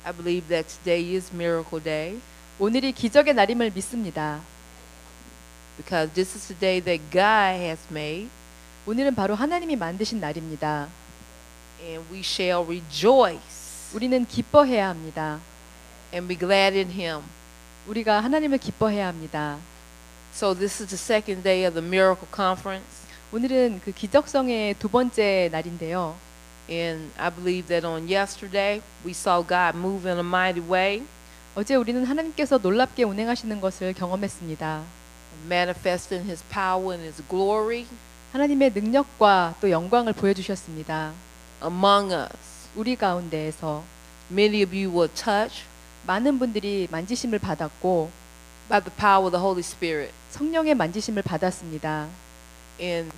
I believe that today is Miracle Day 오늘이 기적의 날임을 믿습니다. because this is the day that God has made, 오늘은 바로 하나님이 만드신 날입니다. and we shall rejoice 우리는 기뻐해야 합니다. and be glad in Him. 우리가 하나님을 기뻐해야 합니다. So this is the second day of the Miracle Conference, 오늘은 그 기적성의 두 번째 날인데요. and I believe that on yesterday we saw God move in a mighty way, 어제 우리는 하나님께서 놀랍게 운행하시는 것을 경험했습니다. manifesting His power and His glory 하나님의 능력과 또 영광을 보여주셨습니다. among us. 우리 가운데에서 Many of you were touched 많은 분들이 만지심을 받았고 by the power of the Holy Spirit, 성령의 만지심을 받았습니다. and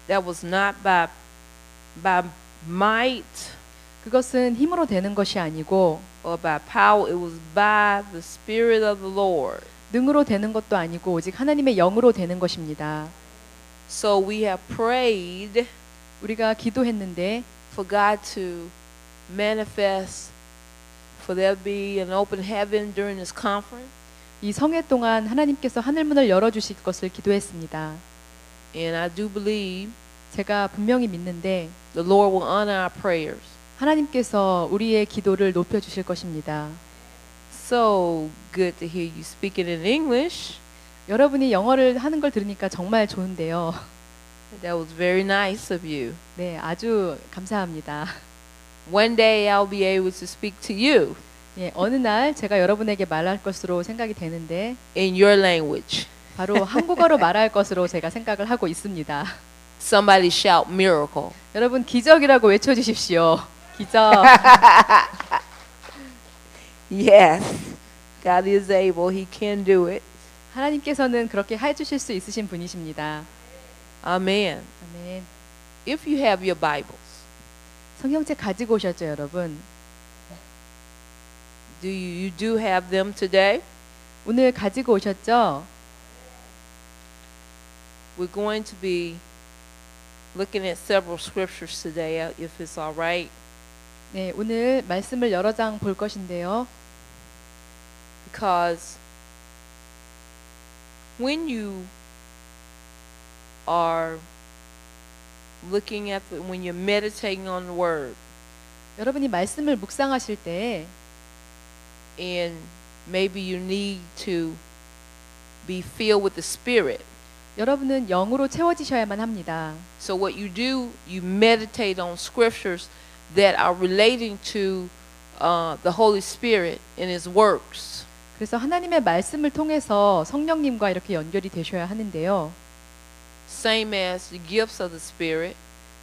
that was not by might 그것은 힘으로 되는 것이 아니고 or by power, it was by the Spirit of the Lord. 능으로 되는 것도 아니고 오직 하나님의 영으로 되는 것입니다. So we have prayed 우리가 기도했는데 for God to manifest, for there to be an open heaven during this conference, 이 성회 동안 하나님께서 하늘문을 열어주실 것을 기도했습니다. and I do believe 제가 분명히 믿는데 the Lord will honor our prayers. 하나님께서 우리의 기도를 높여주실 것입니다. So good to hear you speaking in English. 여러분이 영어를 하는 걸 들으니까 정말 좋은데요. That was very nice of you. 네, 아주 감사합니다. One day I'll be able to speak to you 예, 어느 날 제가 여러분에게 말할 것으로 생각이 되는데 in your language. 바로 한국어로 말할 것으로 제가 생각을 하고 있습니다. Somebody shout miracle. 여러분 기적이라고 외쳐주십시오. 기적. Yes, God is able. He can do it. 하나님께서는 그렇게 해주실 수 있으신 분이십니다. Amen. 아멘. If you have your Bibles, 성경책 가지고 오셨죠, 여러분? you do have them today? 오늘 가지고 오셨죠? We're going to be looking at several scriptures today, if it's all right. 네, 오늘 말씀을 여러 장 볼 것인데요. Because when you are looking at when you're meditating on the word, 여러분이 말씀을 묵상하실 때 and maybe you need to be filled with the Spirit. 여러분은 영으로 채워지셔야만 합니다. So what you do, you meditate on scriptures that are relating to the Holy Spirit and His works. 그래서 하나님의 말씀을 통해서 성령님과 이렇게 연결이 되셔야 하는데요. Same as the gifts of the Spirit.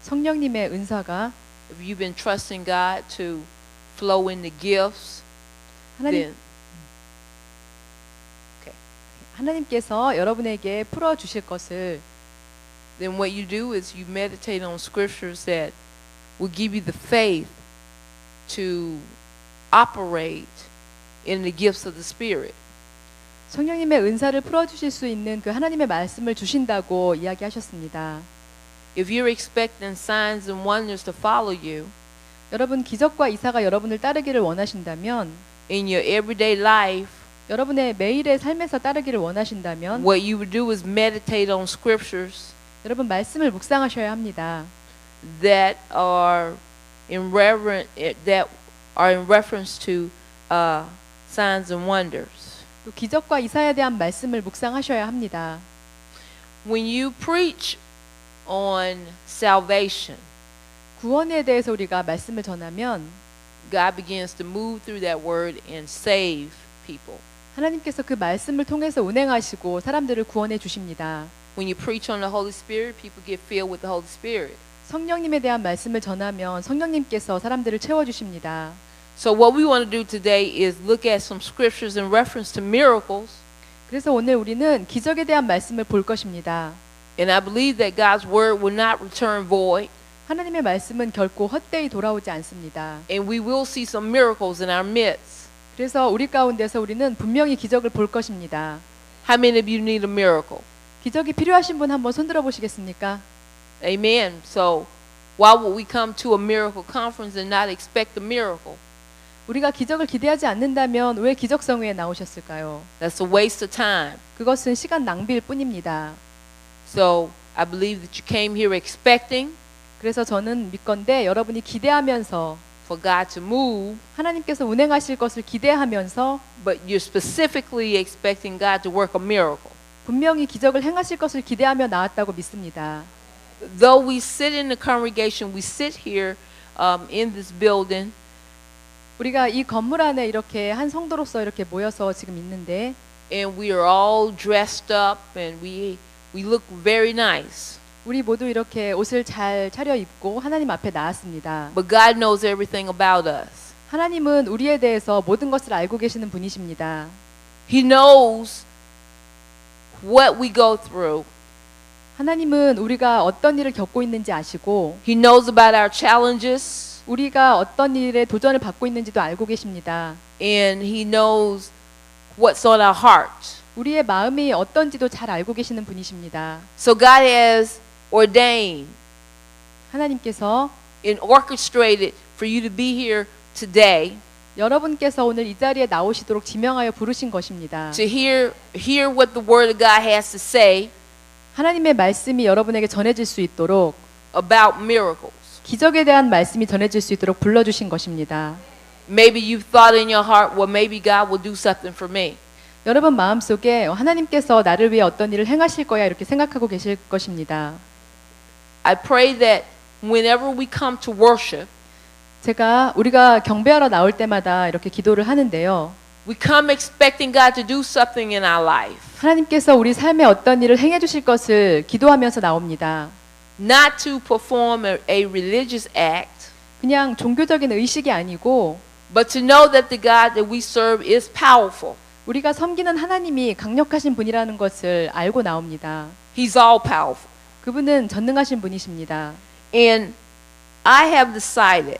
성령님의 은사가 If you've been trusting God to flow in the gifts, then 하나님께서 여러분에게 풀어 주실 것을 then what you do is you meditate on scriptures that will give you the faith to operate in the gifts of the Spirit. 성령님의 은사를 풀어 주실 수 있는 그 하나님의 말씀을 주신다고 이야기하셨습니다. If you're expecting signs and wonders to follow you 여러분 기적과 이사가 여러분을 따르기를 원하신다면 in your everyday life, 여러분의 매일의 삶에서 따르기를 원하신다면 what you would do is meditate on scriptures 여러분 말씀을 묵상하셔야 합니다. that are in reference to signs and wonders. 또 기적과 이사에 대한 말씀을 묵상하셔야 합니다. When you preach on salvation, 구원에 대해서 우리가 말씀을 전하면 God begins to move through that word and save people. 하나님께서 그 말씀을 통해서 운행하시고 사람들을 구원해 주십니다. When you preach on the Holy Spirit, people get filled with the Holy Spirit. 성령님에 대한 말씀을 전하면 성령님께서 사람들을 채워 주십니다. So what we want to do today is look at some scriptures in reference to miracles. 그래서 오늘 우리는 기적에 대한 말씀을 볼 것입니다. And I believe that God's word will not return void. 하나님의 말씀은 결코 헛되이 돌아오지 않습니다. And we will see some miracles in our midst. 그래서 우리 가운데서 우리는 분명히 기적을 볼 것입니다. How many of you need a miracle? 기적이 필요하신 분 한번 손들어 보시겠습니까? Amen. So why would we come to a miracle conference and not expect a miracle? 우리가 기적을 기대하지 않는다면 왜 기적성회에 나오셨을까요? That's a waste of time. 그것은 시간 낭비일 뿐입니다. So I believe that you came here expecting 그래서 저는 믿건대 여러분이 기대하면서 for God to move, 하나님께서 운행하실 것을 기대하면서 but you're specifically expecting God to work a miracle. 분명히 기적을 행하실 것을 기대하며 나왔다고 믿습니다. Though we sit in the congregation, we sit here in this building, 우리가 이 건물 안에 이렇게 한 성도로서 이렇게 모여서 지금 있는데 and we are all dressed up and we look very nice. 우리 모두 이렇게 옷을 잘 차려입고 하나님 앞에 나왔습니다. But God knows everything about us. 하나님은 우리에 대해서 모든 것을 알고 계시는 분이십니다. He knows what we go through. 하나님은 우리가 어떤 일을 겪고 있는지 아시고 He knows about our challenges, 우리가 어떤 일에 도전을 받고 있는지도 알고 계십니다. and He knows what's on our heart. 우리의 마음이 어떤지도 잘 알고 계시는 분이십니다. So God has ordained 하나님께서 and orchestrated for you to be here today 여러분께서 오늘 이 자리에 나오시도록 지명하여 부르신 것입니다. to hear what the Word of God has to say 하나님의 말씀이 여러분에게 전해질 수 있도록 about miracles. 기적에 대한 말씀이 전해질 수 있도록 불러주신 것입니다. Maybe you've thought in your heart, well, maybe God will do something for me. 여러분 마음속에 하나님께서 나를 위해 어떤 일을 행하실 거야 이렇게 생각하고 계실 것입니다. I pray that whenever we come to worship, 우리가 경배하러 나올 때마다 이렇게 기도를 하는데요. we come expecting God to do something in our life. 하나님께서 우리 삶에 어떤 일을 행해 주실 것을 기도하면서 나옵니다. Not to perform a religious act, 그냥 종교적인 의식이 아니고 but to know that the God that we serve is powerful. 우리가 섬기는 하나님이 강력하신 분이라는 것을 알고 나옵니다. He's all powerful. 그분은 전능하신 분이십니다. And I have decided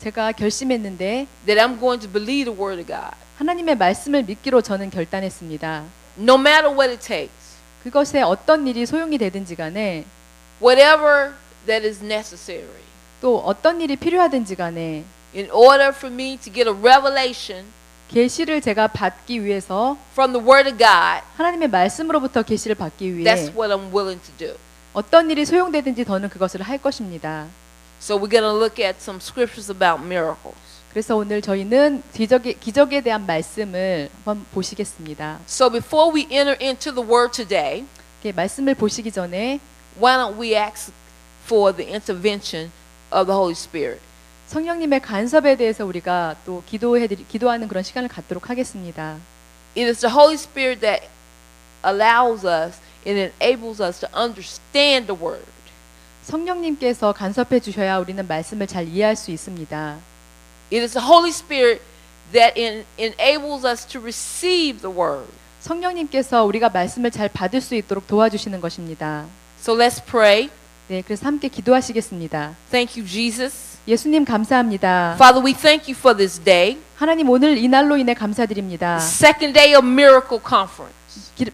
제가 결심했는데 that I'm going to believe the Word of God. 하나님의 말씀을 믿기로 저는 결단했습니다. No matter what it takes, 그것에 어떤 일이 소용이 되든지 간에 whatever that is necessary, 또 어떤 일이 필요하든지 간에 in order for me to get a revelation 계시를 제가 받기 위해서 from the Word of God, 하나님의 말씀으로부터 계시를 받기 위해 that's what I'm willing to do. 어떤 일이 소용되든지 저는 그것을 할 것입니다. So we're going to look at some scriptures about miracles. 그래서 오늘 저희는 기적에 대한 말씀을 한번 보시겠습니다. So before we enter into the Word today, 말씀을 보시기 전에 why don't we ask for the intervention of the Holy Spirit? 성령님의 간섭에 대해서 우리가 또 기도하는 그런 시간을 갖도록 하겠습니다. It is the Holy Spirit that allows us and enables us to understand the Word. 성령님께서 간섭해 주셔야 우리는 말씀을 잘 이해할 수 있습니다. It is the Holy Spirit that enables us to receive the Word. 성령님께서 우리가 말씀을 잘 받을 수 있도록 도와주시는 것입니다. So let's pray. 네, 그래서 함께 기도하시겠습니다. Thank you, Jesus. 예수님 감사합니다. Father, we thank you for this day. 하나님 오늘 이 날로 인해 감사드립니다. Second day of Miracle Conference.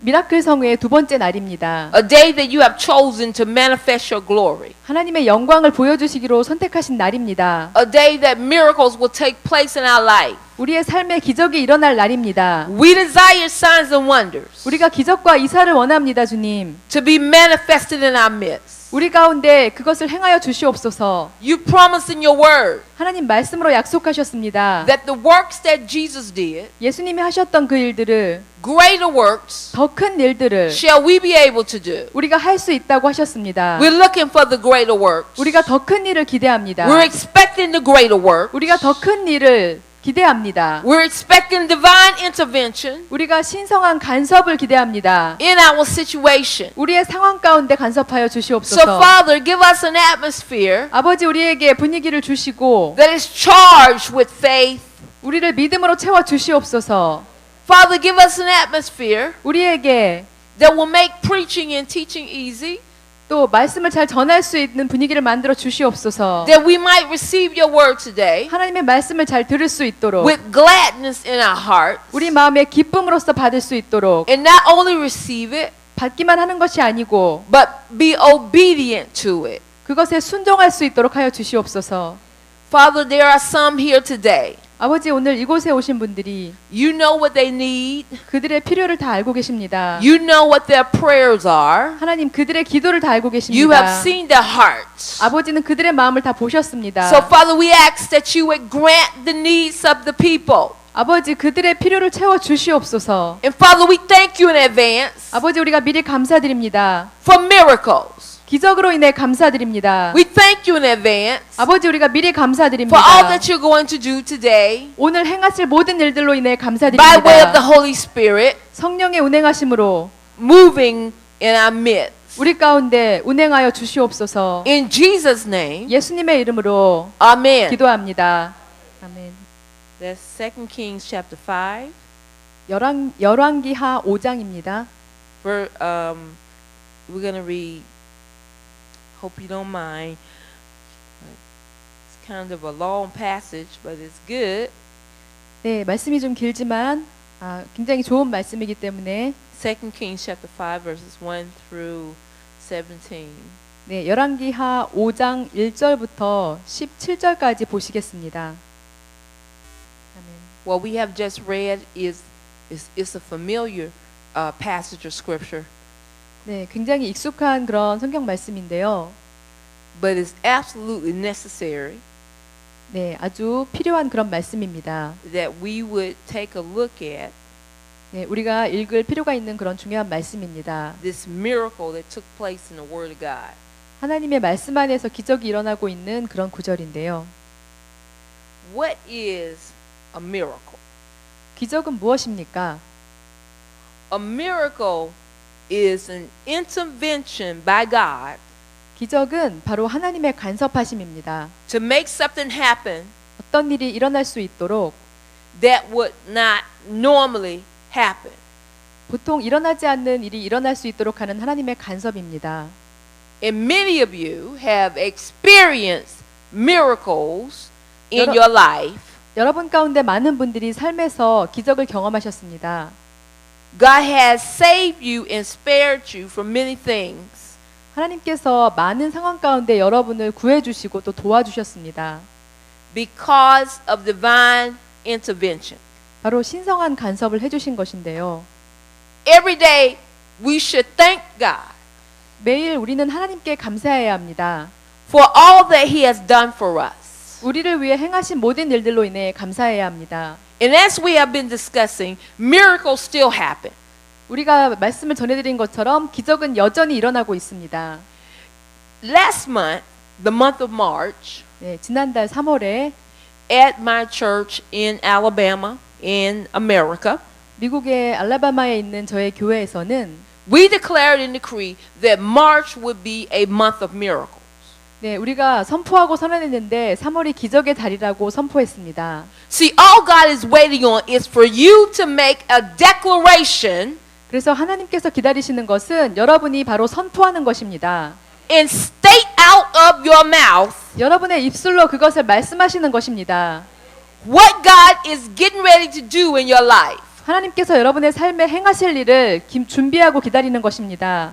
미라클 성회의 두 번째 날입니다. A day that you have chosen to manifest your glory. 하나님의 영광을 보여주시기로 선택하신 날입니다. A day that miracles will take place in our life. 우리의 삶에 기적이 일어날 날입니다. We desire signs and wonders 우리가 기적과 이사를 원합니다, 주님. to be manifested in our midst. 우리 가운데 그것을 행하여 주시옵소서. You promised in your word 하나님 말씀으로 약속하셨습니다. that the works that Jesus did, 예수님이 하셨던 그 일들을 greater works, 더 큰 일들을 shall we be able to do. 우리가 할 수 있다고 하셨습니다. We're looking for the greater works. 우리가 더 큰 일을 기대합니다. We're expecting the greater work. 우리가 더 큰 일을 기대합니다. We're expecting divine intervention 우리가 신성한 간섭을 기대합니다. in our situation. 우리의 상황 가운데 간섭하여 So 주시옵소서. Father, give us an atmosphere 아버지 우리에게 분위기를 주시고 that is charged with faith. 우리를 믿음으로 채워 주시옵소서. Father, give us an atmosphere 우리에게 that will make preaching and teaching easy, 또 말씀을 잘 전할 수 있는 분위기를 만들어 주시옵소서. that we might receive your word today 하나님의 말씀을 잘 들을 수 있도록 with gladness in our heart, 우리 마음에 기쁨으로써 받을 수 있도록 and not only receive it, 받기만 하는 것이 아니고 but be obedient to it. 그것에 순종할 수 있도록 하여 주시옵소서. Father, there are some here today 아버지 오늘 이곳에 오신 분들이 You know what they need. 그들의 필요를 다 알고 계십니다. You know what their prayers are. 하나님 그들의 기도를 다 알고 You 계십니다. have seen their hearts. 아버지는 그들의 마음을 다 보셨습니다. So Father, we ask that you would grant the needs of the people. 아버지 그들의 필요를 채워 주시옵소서. And Father, we thank you in advance 아버지 우리가 미리 감사드립니다. for miracles. 기적으로 인해 감사드립니다. We thank you in advance 아버지 우리가 미리 for all 감사드립니다. that you're going to do today 오늘 행하실 모든 일들로 인해 by way of the 감사드립니다. Holy Spirit 성령의 운행하심으로 moving in our midst. 우리 가운데 운행하여 주시옵소서. In Jesus' name, 예수님의 이름으로 amen. 기도합니다. 아멘. That's 2 Kings chapter 5. 열왕기하 5장입니다. We're going to read, hope you don't mind. It's kind of a long passage, but it's good. 네, 말씀이 좀 길지만 굉장히 좋은 말씀이기 때문에 2 Kings chapter 5 verses 1 through 17. 네, 열왕기하 5장 1절부터 17절까지 보시겠습니다. 아멘. What we have just read is a familiar passage of scripture, 네, 굉장히 익숙한 그런 성경 말씀인데요. but it's absolutely necessary 네, 아주 필요한 그런 말씀입니다. that we would take a look at 네, 우리가 읽을 필요가 있는 그런 중요한 말씀입니다. this miracle that took place in the Word of God. 하나님의 말씀 안에서 기적이 일어나고 있는 그런 구절인데요. What is a miracle? 기적은 무엇입니까? A miracle is an intervention by God 기적은 바로 하나님의 간섭하심입니다. to make something happen 어떤 일이 일어날 수 있도록 that would not normally happen. 보통 일어나지 않는 일이 일어날 수 있도록 하는 하나님의 간섭입니다. And many of you have experienced miracles in 여러- your life. 여러분 가운데 많은 분들이 삶에서 기적을 경험하셨습니다. God has saved you and spared you from many things. 하나님께서 많은 상황 가운데 여러분을 구해주시고 또 도와주셨습니다. Because of divine intervention. 바로 신성한 간섭을 해주신 것인데요. Every day we should thank God 매일 우리는 하나님께 감사해야 합니다. for all that He has done for us. 우리를 위해 행하신 모든 일들로 인해 감사해야 합니다. And as we have been discussing, miracles still happen. 우리가 말씀을 전해드린 것처럼 기적은 여전히 일어나고 있습니다. Last month, the month of March, 네, 지난달 3월에 at my church in Alabama, in America, 미국의 알라바마에 있는 저의 교회에서는 we declared and decreed that March would be a month of miracles. 네, 우리가 선포하고 선언했는데 3월이 기적의 달이라고 선포했습니다. See, all God is waiting on is for you to make a declaration 그래서 하나님께서 기다리시는 것은 여러분이 바로 선포하는 것입니다. and state out of your mouth 여러분의 입술로 그것을 말씀하시는 것입니다. what God is getting ready to do in your life. 하나님께서 여러분의 삶에 행하실 일을 준비하고 기다리는 것입니다.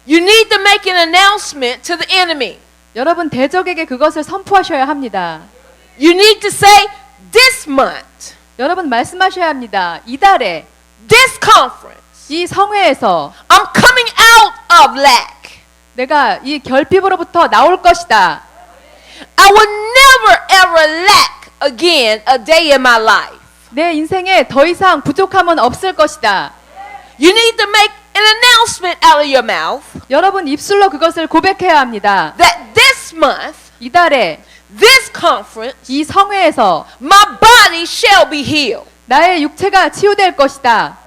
You need to make an announcement to the enemy. 여러분 대적에게 그것을 선포하셔야 합니다. You need to say, this month, 여러분 말씀하셔야 합니다. 이달에 this conference, 이 성회에서 I'm coming out of lack. 내가 이 결핍으로부터 나올 것이다. I will never ever lack again a day in my life. 내 인생에 더 이상 부족함은 없을 것이다. You need to make an announcement out of your mouth 여러분 입술로 그것을 고백해야 합니다. that this month, 이달에 this conference, 이 성회에서 my body shall be healed. 나의 육체가 치유될 것이다.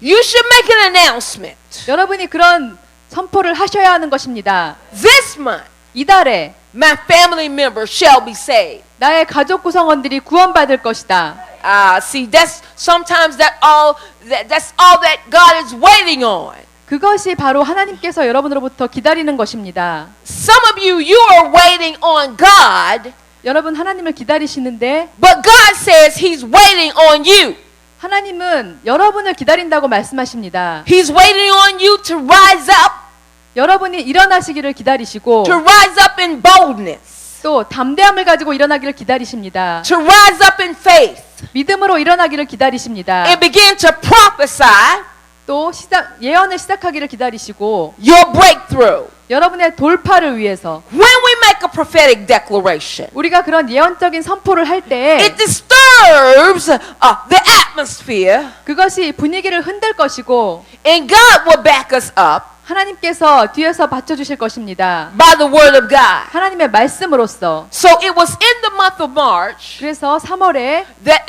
You should make an announcement. 여러분이 그런 선포를 하셔야 하는 것입니다. This month, 이달에 my family members shall be saved. 나의 가족 구성원들이 구원받을 것이다. See, sometimes that's all that God is waiting on. 그것이 바로 하나님께서 여러분으로부터 기다리는 것입니다. Some of you are waiting on God, 여러분 하나님을 기다리시는데 but God says He's waiting on you. 하나님은 여러분을 기다린다고 말씀하십니다. He's waiting on you to rise up, 여러분이 일어나시기를 기다리시고 to rise up in boldness. 또 담대함을 가지고 일어나기를 기다리십니다. to rise up in faith 믿음으로 일어나기를 기다리십니다. and begin to prophesy 또 예언을 시작하기를 기다리시고 your breakthrough. 여러분의 돌파를 위해서 When we make a prophetic declaration, 우리가 그런 예언적인 선포를 할 때 it disturbs the atmosphere, 그것이 분위기를 흔들 것이고 and God will back us up 하나님께서 뒤에서 받쳐주실 것입니다. by the word of God. 하나님의 말씀으로써. So it was in the month of March 그래서 3월에 that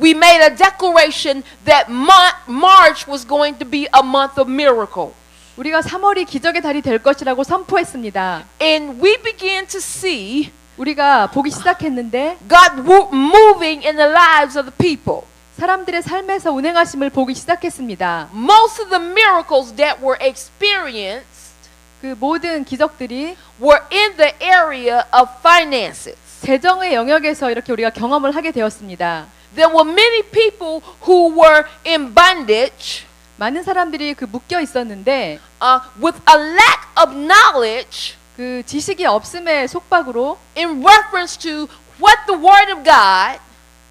we made a declaration that March was going to be a month of miracle. 우리가 3월이 기적의 달이 될 것이라고 선포했습니다. And we began to see 우리가 보기 시작했는데 God moving in the lives of the people. 사람들의 삶에서 운행하심을 보기 시작했습니다. Most of the miracles that were experienced 그 모든 기적들이 were in the area of finances. 재정의 영역에서 이렇게 우리가 경험을 하게 되었습니다. There were many people who were in bondage 많은 사람들이 그 묶여 있었는데 with a lack of knowledge 그 지식이 없음의 속박으로 in reference to what the Word of God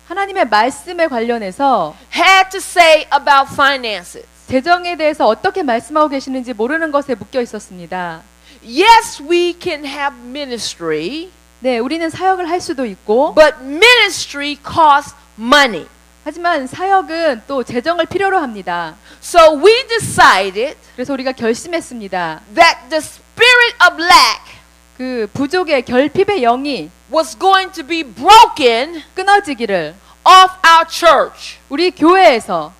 하나님의 말씀에 관련해서 had to say about finances. 재정에 대해서 어떻게 말씀하고 계시는지 모르는 것에 묶여 있었습니다. Yes, we can have ministry, 네, 우리는 사역을 할 수도 있고 but ministry costs money. 하지만 사역은 또 재정을 필요로 합니다. So we decided 그래서 우리가 결심했습니다. that the spirit of lack 그 부족의 결핍의 영이 was going to be broken 끊어지기를 off our church. 우리 교회에서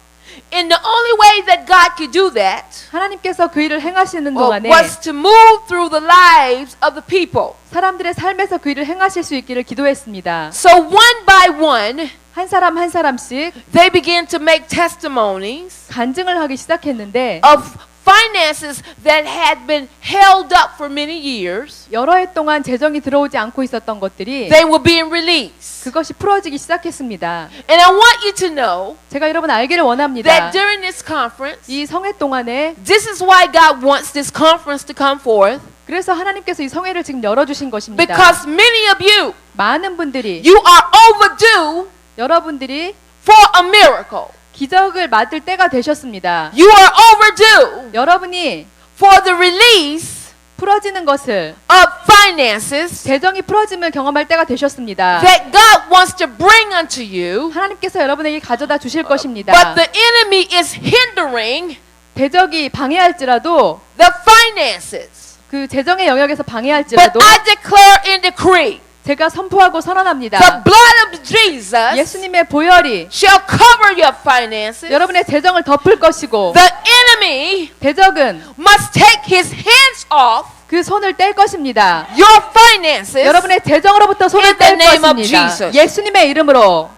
And the only way that God could do that 하나님께서 그 일을 행하시는 동안에 was to move through the lives of the people. 사람들의 삶에서 그 일을 행하실 수 있기를 기도했습니다. So one by one, 한 사람 한 사람씩 they began to make testimonies 간증을 하기 시작했는데 of finances that had been held up for many years. 여러 해 동안 재정이 들어오지 않고 있었던 것들이 They were being released. 그것이 풀어지기 시작했습니다. And I want you to know 제가 여러분 알기를 원합니다. that during this conference, 이 성회 동안에 this is why God wants this conference to come forth. 그래서 하나님께서 이 성회를 지금 열어주신 것입니다. Because many of you, 많은 분들이 you are overdue 여러분들이 for a miracle. 기적을 맡을 때가 되셨습니다. You are overdue 여러분이 for the release 풀어지는 것을 of finances 재정이 풀어짐을 경험할 때가 되셨습니다. that God wants to bring unto you. 하나님께서 여러분에게 가져다 주실 것입니다. But the enemy is hindering 대적이 방해할지라도 the finances. 그 재정의 영역에서 But 방해할지라도 I declare and decree 제가 선포하고 the 선언합니다. blood of Jesus 예수님의 보혈이 shall cover your finances. 여러분의 재정을 덮을 것이고 The enemy 대적은 must take his hands off 그 손을 뗄 것입니다. your finances. 여러분의 재정으로부터 손을 In the 뗄 name of 것입니다. Jesus. 예수님의 이름으로.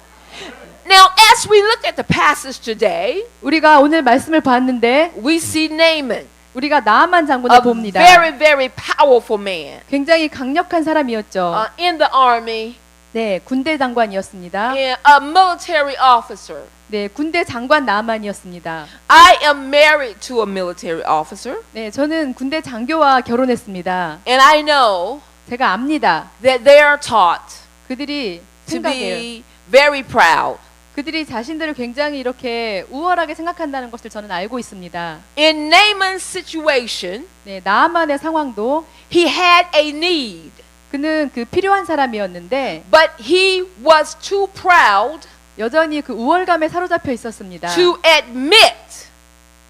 Now, as we look at the passage today, 우리가 오늘 말씀을 봤는데 we see Naaman, 우리가 나아만 장군을 a 봅니다. very, very powerful man 굉장히 강력한 사람이었죠. in the army, 네, 군대 장관이었습니다. and a military officer. 네, 군대 장관 나아만이었습니다. I am married to a military officer, 네, 저는 군대 장교와 결혼했습니다. and I know 제가 압니다. that they are taught 그들이 to 생각해요. be very proud. 그들이 자신들을 굉장히 이렇게 우월하게 생각한다는 것을 저는 알고 있습니다. In Naaman's situation, 네, 나아만의 상황도 he had a need, 그는 그 필요한 사람이었는데 but he was too proud 여전히 그 우월감에 사로잡혀 있었습니다. to admit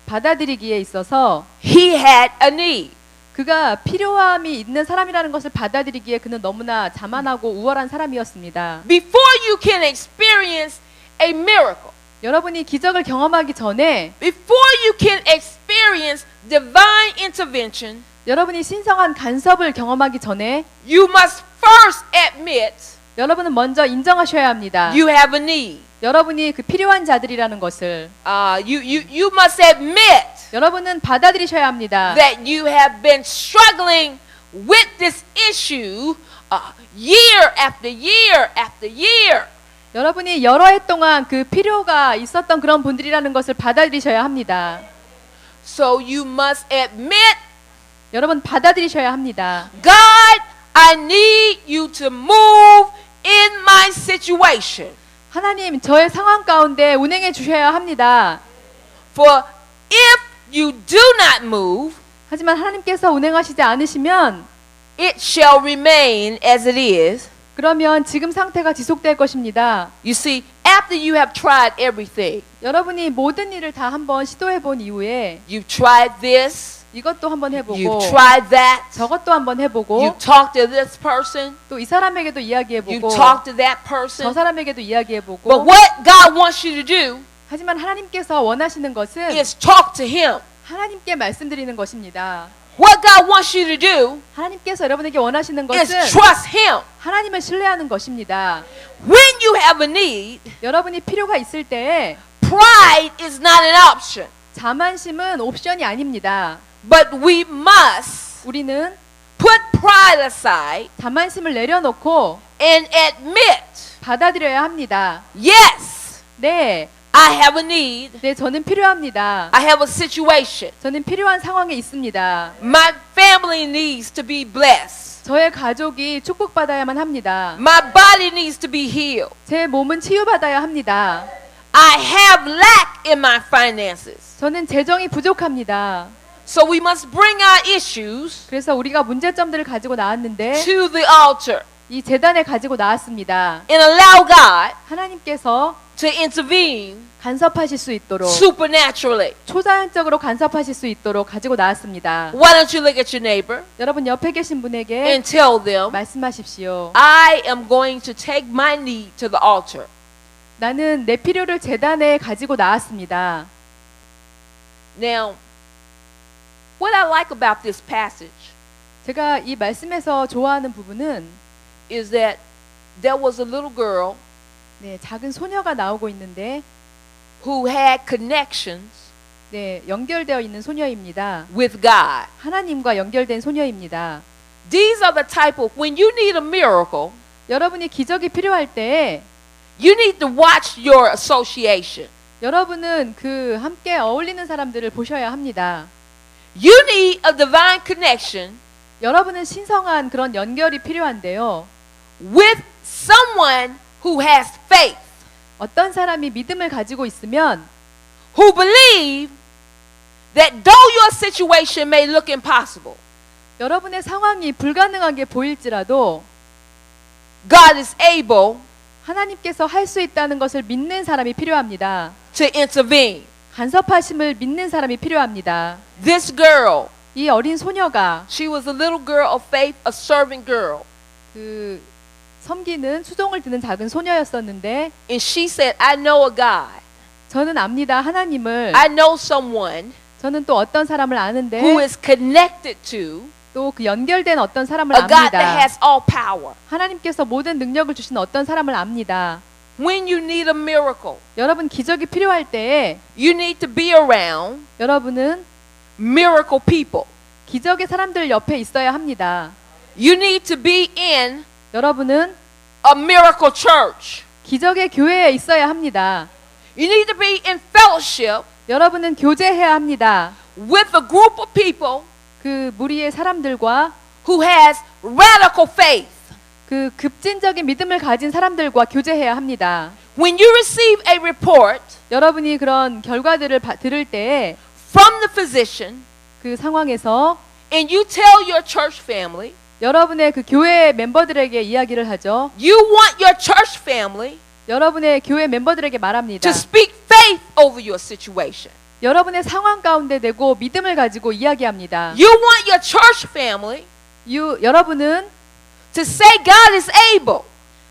받아들이기에 있어서 he had a need. 그가 필요함이 있는 사람이라는 것을 받아들이기에 그는 너무나 자만하고 우월한 사람이었습니다. Before you can experience a miracle, 여러분이 기적을 경험하기 전에 before you can experience divine intervention, 여러분이 신성한 간섭을 경험하기 전에 you must first admit 여러분은 먼저 인정하셔야 합니다. you have a need. 여러분이 그 필요한 자들이라는 것을 You must admit 여러분은 받아들이셔야 합니다. that you have been struggling with this issue year after year after year. 여러분이 여러 해 동안 그 필요가 있었던 그런 분들이라는 것을 받아들이셔야 합니다. So you must admit, 여러분 받아들이셔야 합니다. God, I need you to move in my situation. 하나님, 저의 상황 가운데 운행해 주셔야 합니다. For if you do not move, 하지만 하나님께서 운행하시지 않으시면 it shall remain as it is. 그러면 지금 상태가 지속될 것입니다. You see, after you have tried everything, 여러분이 모든 일을 다 한번 시도해 본 이후에 you've tried this, 이것도 한번 해보고 you've tried that, 저것도 한번 해보고 you talked to this person, 또 이 사람에게도 you 이야기해보고 talked to that 저 person. 사람에게도 But 이야기해보고 what God wants you to do 하지만 하나님께서 원하시는 것은 is talk to Him. 하나님께 말씀드리는 것입니다. What God wants you to do 하나님께서 여러분에게 원하시는 is 것은 trust Him. 하나님을 신뢰하는 것입니다. When you have a need, 여러분이 필요가 있을 때에 pride is not an option. 자만심은 옵션이 아닙니다. But we must 우리는 put pride aside 자만심을 내려놓고 and admit, 받아들여야 합니다. yes, 네, I have a need. 네, 저는 필요합니다. I have a situation. 저는 필요한 상황에 있습니다. My family needs to be blessed. 저의 가족이 축복받아야만 합니다. My body needs to be healed. 제 몸은 치유받아야 합니다. I have lack in my finances. 저는 재정이 부족합니다. So we must bring our issues 그래서 우리가 문제점들을 가지고 나왔는데 to the altar 이 재단에 가지고 나왔습니다. and allow God 하나님께서 to intervene 간섭하실 수 있도록 supernaturally. 초자연적으로 간섭하실 수 있도록 가지고 나왔습니다. Why don't you look at your neighbor 여러분 옆에 계신 분에게 and tell them, 말씀하십시오. I am going to take my need to the altar. 나는 내 필요를 재단에 가지고 나왔습니다. Now, what I like about this passage 제가 이 말씀에서 좋아하는 부분은 is that there was a little girl 네, 작은 소녀가 나오고 있는데 who had connections 네, 연결되어 있는 소녀입니다. with God. 하나님과 연결된 소녀입니다. These are the type of, when you need a miracle, 여러분이 기적이 필요할 때 you need to watch your association. 여러분은 그 함께 어울리는 사람들을 보셔야 합니다. You need a divine connection 여러분은 신성한 그런 연결이 필요한데요. with someone who has faith, 어떤 사람이 믿음을 가지고 있으면 who believe that though your situation may look impossible, 여러분의 상황이 불가능하게 보일지라도 God is able 하나님께서 할 수 있다는 것을 믿는 사람이 필요합니다. to intervene. 간섭하심을 믿는 사람이 필요합니다. This girl, 이 어린 소녀가 she was a little girl of faith, a servant girl. 그 섬기는 수종을 드는 작은 소녀였었는데 And she said, I know a God. 저는 압니다. 하나님을. I know someone 저는 또 어떤 사람을 아는데 who is connected to 또 그 연결된 어떤 사람을 a God that 압니다. has all power. 하나님께서 모든 능력을 주신 어떤 사람을 압니다. When you need a miracle, 여러분 기적이 필요할 때에 you need to be around 여러분은 miracle people. 기적의 사람들 옆에 있어야 합니다. You need to be in 여러분은 a miracle church. 기적의 교회에 있어야 합니다. You need to be in fellowship 여러분은 교제해야 합니다. with a group of people 그 무리의 사람들과 who has radical faith. 그 급진적인 믿음을 가진 사람들과 교제해야 합니다. When you receive a report 여러분이 그런 결과들을 들을 때에 from the physician 그 상황에서 and you tell your church family, 여러분의 그 교회 멤버들에게 이야기를 하죠. you want your church family 여러분의 교회 멤버들에게 말합니다. to speak faith over your situation. 여러분의 상황 가운데 대고 믿음을 가지고 이야기합니다. You want your church family 여러분은 to say God is able.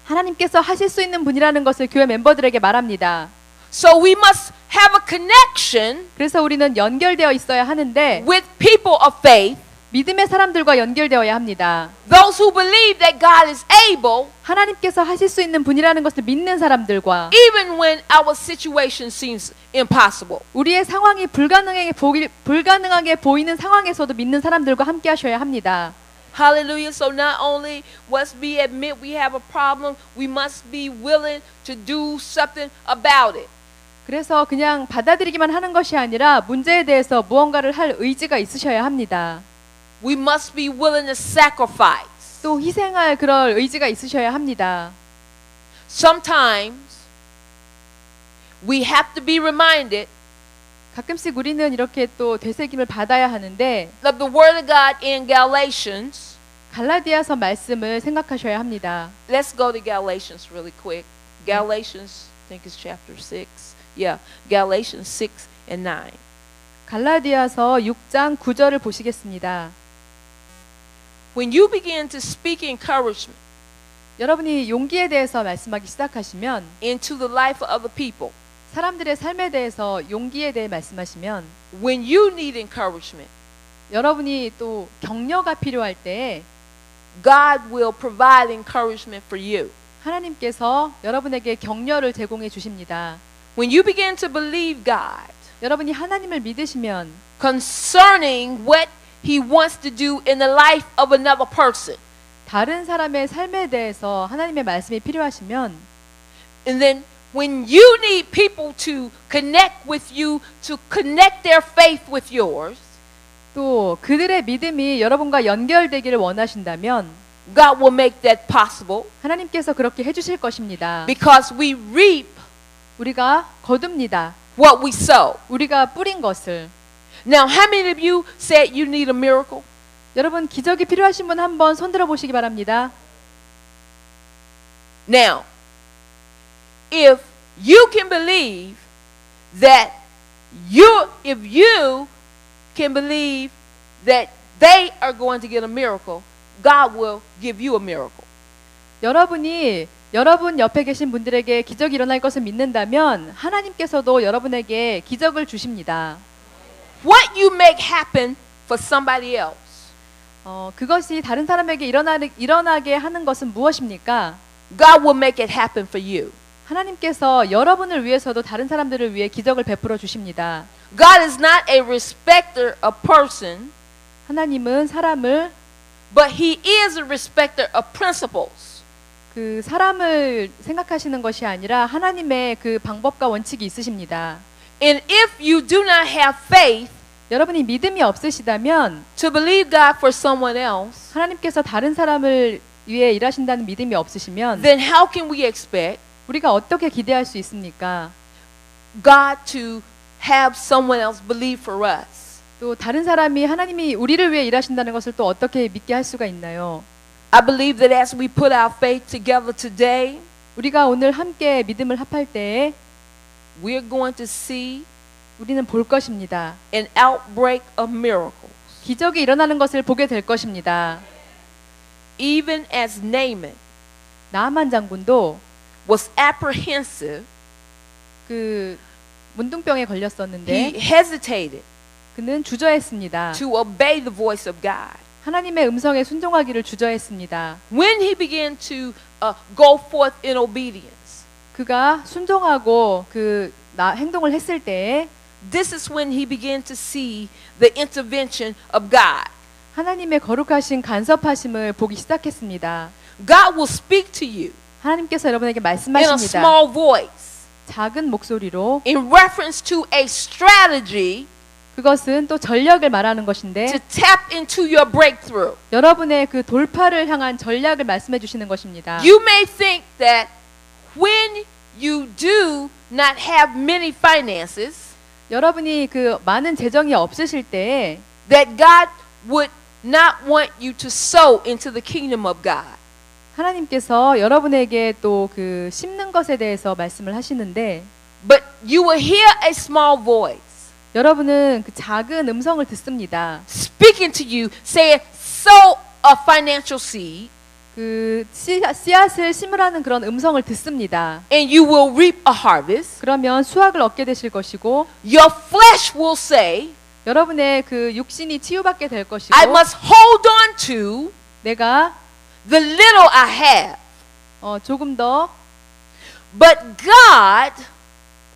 하나님께서 하실 수 있는 분이라는 것을 교회 멤버들에게 말합니다. So we must have a connection 그래서 우리는 연결되어 있어야 하는데 with people of faith, 믿음의 사람들과 연결되어야 합니다. those who believe that God is able, 하나님께서 하실 수 있는 분이라는 것을 믿는 사람들과 even when our situation seems impossible. 우리의 상황이 불가능하게 보이는 상황에서도 믿는 사람들과 함께 하셔야 합니다. Hallelujah. So not only must we admit we have a problem, we must be willing to do something about it. 그래서 그냥 받아들이기만 하는 것이 아니라 문제에 대해서 무언가를 할 의지가 있으셔야 합니다. We must be willing to sacrifice. 또 희생할 그런 의지가 있으셔야 합니다. Sometimes we have to be reminded 가끔씩 우리는 이렇게 또 되새김을 받아야 하는데 of the Word of God in Galatians. 갈라디아서 말씀을 생각하셔야 합니다. Let's go to Galatians really quick. Galatians, I think it's chapter 6. Yeah, Galatians 6 and 9. 갈라디아서 6장 9절을 보시겠습니다. When you begin to speak encouragement 여러분이 용기에 대해서 말씀하기 시작하시면 into the life of other people, 사람들의 삶에 대해서 용기에 대해 말씀하시면 when you need encouragement, 여러분이 또 격려가 필요할 때에 God will provide encouragement for you. 하나님께서 여러분에게 격려를 제공해 주십니다. When you begin to believe God 여러분이 하나님을 믿으시면 concerning what He wants to do in the life of another person, 다른 사람의 삶에 대해서 하나님의 말씀이 필요하시면 and then when you need people to connect with you, to connect their faith with yours, 또 그들의 믿음이 여러분과 연결되기를 원하신다면 God will make that possible 하나님께서 그렇게 해주실 것입니다. because we reap 우리가 거둡니다. what we sow. 우리가 뿌린 것을. Now, how many of you said you need a miracle? 여러분 기적이 필요하신 분 한번 손들어 보시기 바랍니다. Now, if you can believe that if you can believe that they are going to get a miracle, God will give you a miracle. 여러분이 여러분 옆에 계신 분들에게 기적이 일어날 것을 믿는다면 하나님께서도 여러분에게 기적을 주십니다. What you make happen for somebody else, 그것이 다른 사람에게 일어나게 하는 것은 무엇입니까? God will make it happen for you. 하나님께서 여러분을 위해서도 다른 사람들을 위해 기적을 베풀어 주십니다. God is not a respecter of person, 하나님은 사람을 but He is a respecter of principles. 그 사람을 생각하시는 것이 아니라 하나님의 그 방법과 원칙이 있으십니다. And if you do not have faith 여러분이 믿음이 없으시다면 to believe God for someone else, 하나님께서 다른 사람을 위해 일하신다는 믿음이 없으시면 then how can we expect 우리가 어떻게 기대할 수 있습니까? God to have someone else believe for us? 또 다른 사람이 하나님이 우리를 위해 일하신다는 것을 또 어떻게 믿게 할 수가 있나요? I believe that as we put our faith together today, 우리가 오늘 함께 믿음을 합할 때에 we're going to see 우리는 볼 것입니다. an outbreak of miracles. 기적이 일어나는 것을 보게 될 것입니다. Even as Naaman 나아만 장군도 was apprehensive, 그 문둥병에 걸렸었는데 he hesitated 그는 주저했습니다. to obey the voice of God. 하나님의 음성에 순종하기를 주저했습니다. When he began to go forth in obedience, 그가 순종하고 행동을 했을 때에 this is when he began to see the intervention of God. 하나님의 거룩하신 간섭하심을 보기 시작했습니다. God will speak to you 하나님께서 여러분에게 in a 말씀하십니다. small voice 작은 목소리로 in reference to a strategy 그것은 또 전략을 말하는 것인데 to tap into your breakthrough. 여러분의 그 돌파를 향한 전략을 말씀해 주시는 것입니다. You may think that when you do not have many finances, 여러분이 그 많은 재정이 없으실 때에 that God would not want you to sow into the kingdom of God. 하나님께서 여러분에게 또 그 심는 것에 대해서 말씀을 하시는데 But you will hear a small voice 여러분은 그 작은 음성을 듣습니다. speaking to you, saying, sow a financial seed, 그 씨앗을 심으라는 그런 음성을 듣습니다. and you will reap a harvest. 그러면 수확을 얻게 되실 것이고 Your flesh will say, 여러분의 그 육신이 치유받게 될 것이고 I must hold on to 내가 the little I have. 조금 더 But God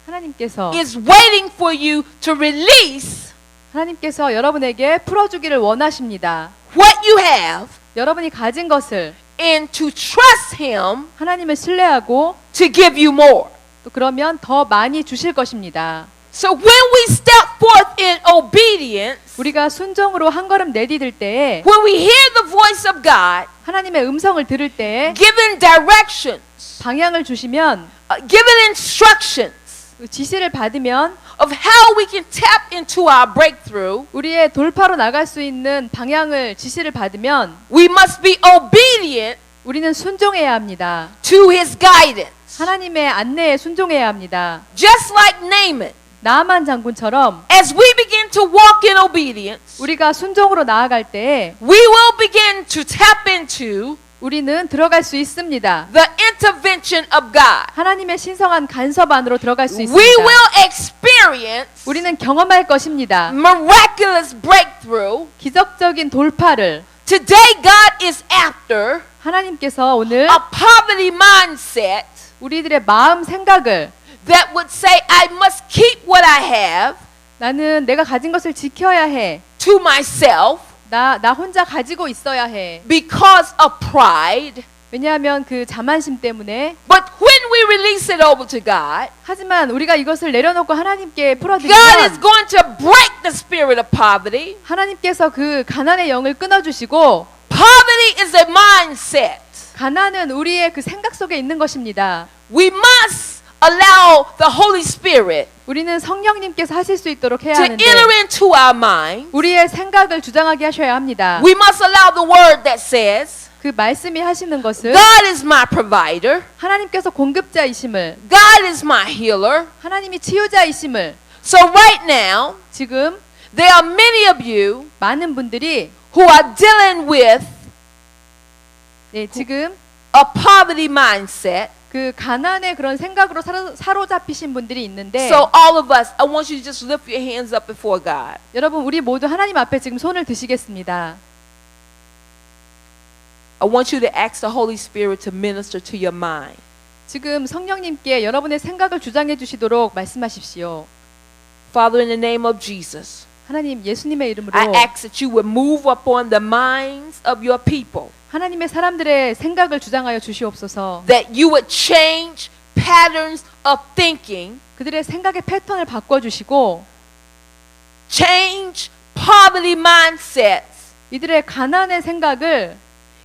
하나님께서 is waiting for you to release 하나님께서 여러분에게 풀어주기를 원하십니다. what you have 여러분이 가진 것을 and to trust Him 하나님을 신뢰하고 to give you more. 또 그러면 더 많이 주실 것입니다. So when we step forth in obedience, 우리가 순종으로 한 걸음 내디딜 때에 when we hear the voice of God, 하나님의 음성을 들을 때 given directions, 방향을 주시면 given instructions 그 지시를 받으면 of how we can tap into our breakthrough, 우리의 돌파로 나갈 수 있는 방향을 지시를 받으면 we must be obedient 우리는 순종해야 합니다. to his guidance. 하나님의 안내에 순종해야 합니다. Just like Naaman, 나아만 장군처럼 as we begin to walk in obedience, 우리가 순종으로 나아갈 때 we will begin to tap into 우리는 들어갈 수 있습니다. the intervention of God. 하나님의 신성한 간섭 안으로 들어갈 수 We 있습니다. will experience 우리는 경험할 것입니다. miraculous breakthrough. 기적적인 돌파를 Today, God is after 하나님께서 오늘 a poverty mindset 우리들의 마음 생각을 that would say, I must keep what I have 나는 내가 가진 것을 지켜야 해. to myself 나 혼자 가지고 있어야 해. because of pride. 왜냐하면 그 자만심 때문에. But when we release it over to God, 하지만 우리가 이것을 내려놓고 하나님께 God is 풀어드리면 going to break the spirit of poverty. 하나님께서 그 가난의 영을 끊어주시고 Poverty is a mindset. 가난은 우리의 그 생각 속에 있는 것입니다. We must allow the Holy Spirit 우리는 성령님께서 하실 수 있도록 해야 to 하는데 enter into our mind. 우리의 생각을 주장하게 하셔야 합니다. We must allow the word that says, 그 말씀이 하시는 것은 God is my provider. 하나님께서 공급자이심을, God is my healer. 하나님이 치유자이심을. So right now, 지금 there are many of you 많은 분들이 who are dealing with 지금 a poverty mindset. 그 가난의 그런 생각으로 사로잡히신 분들이 있는데 So all of us, I want you to just lift your hands up before God. 여러분 우리 모두 하나님 앞에 지금 손을 드시겠습니다. I want you to ask the Holy Spirit to minister to your mind. 지금 성령님께 여러분의 생각을 주장해 주시도록 말씀하십시오. Father, in the name of Jesus, 하나님 예수님의 이름으로 I ask that you would move upon the minds of your people, 하나님의 사람들의 생각을 주장하여 주시옵소서. that you would change patterns of thinking, 그들의 생각의 패턴을 바꿔 주시고 change poverty mindsets, 이들의 가난의 생각을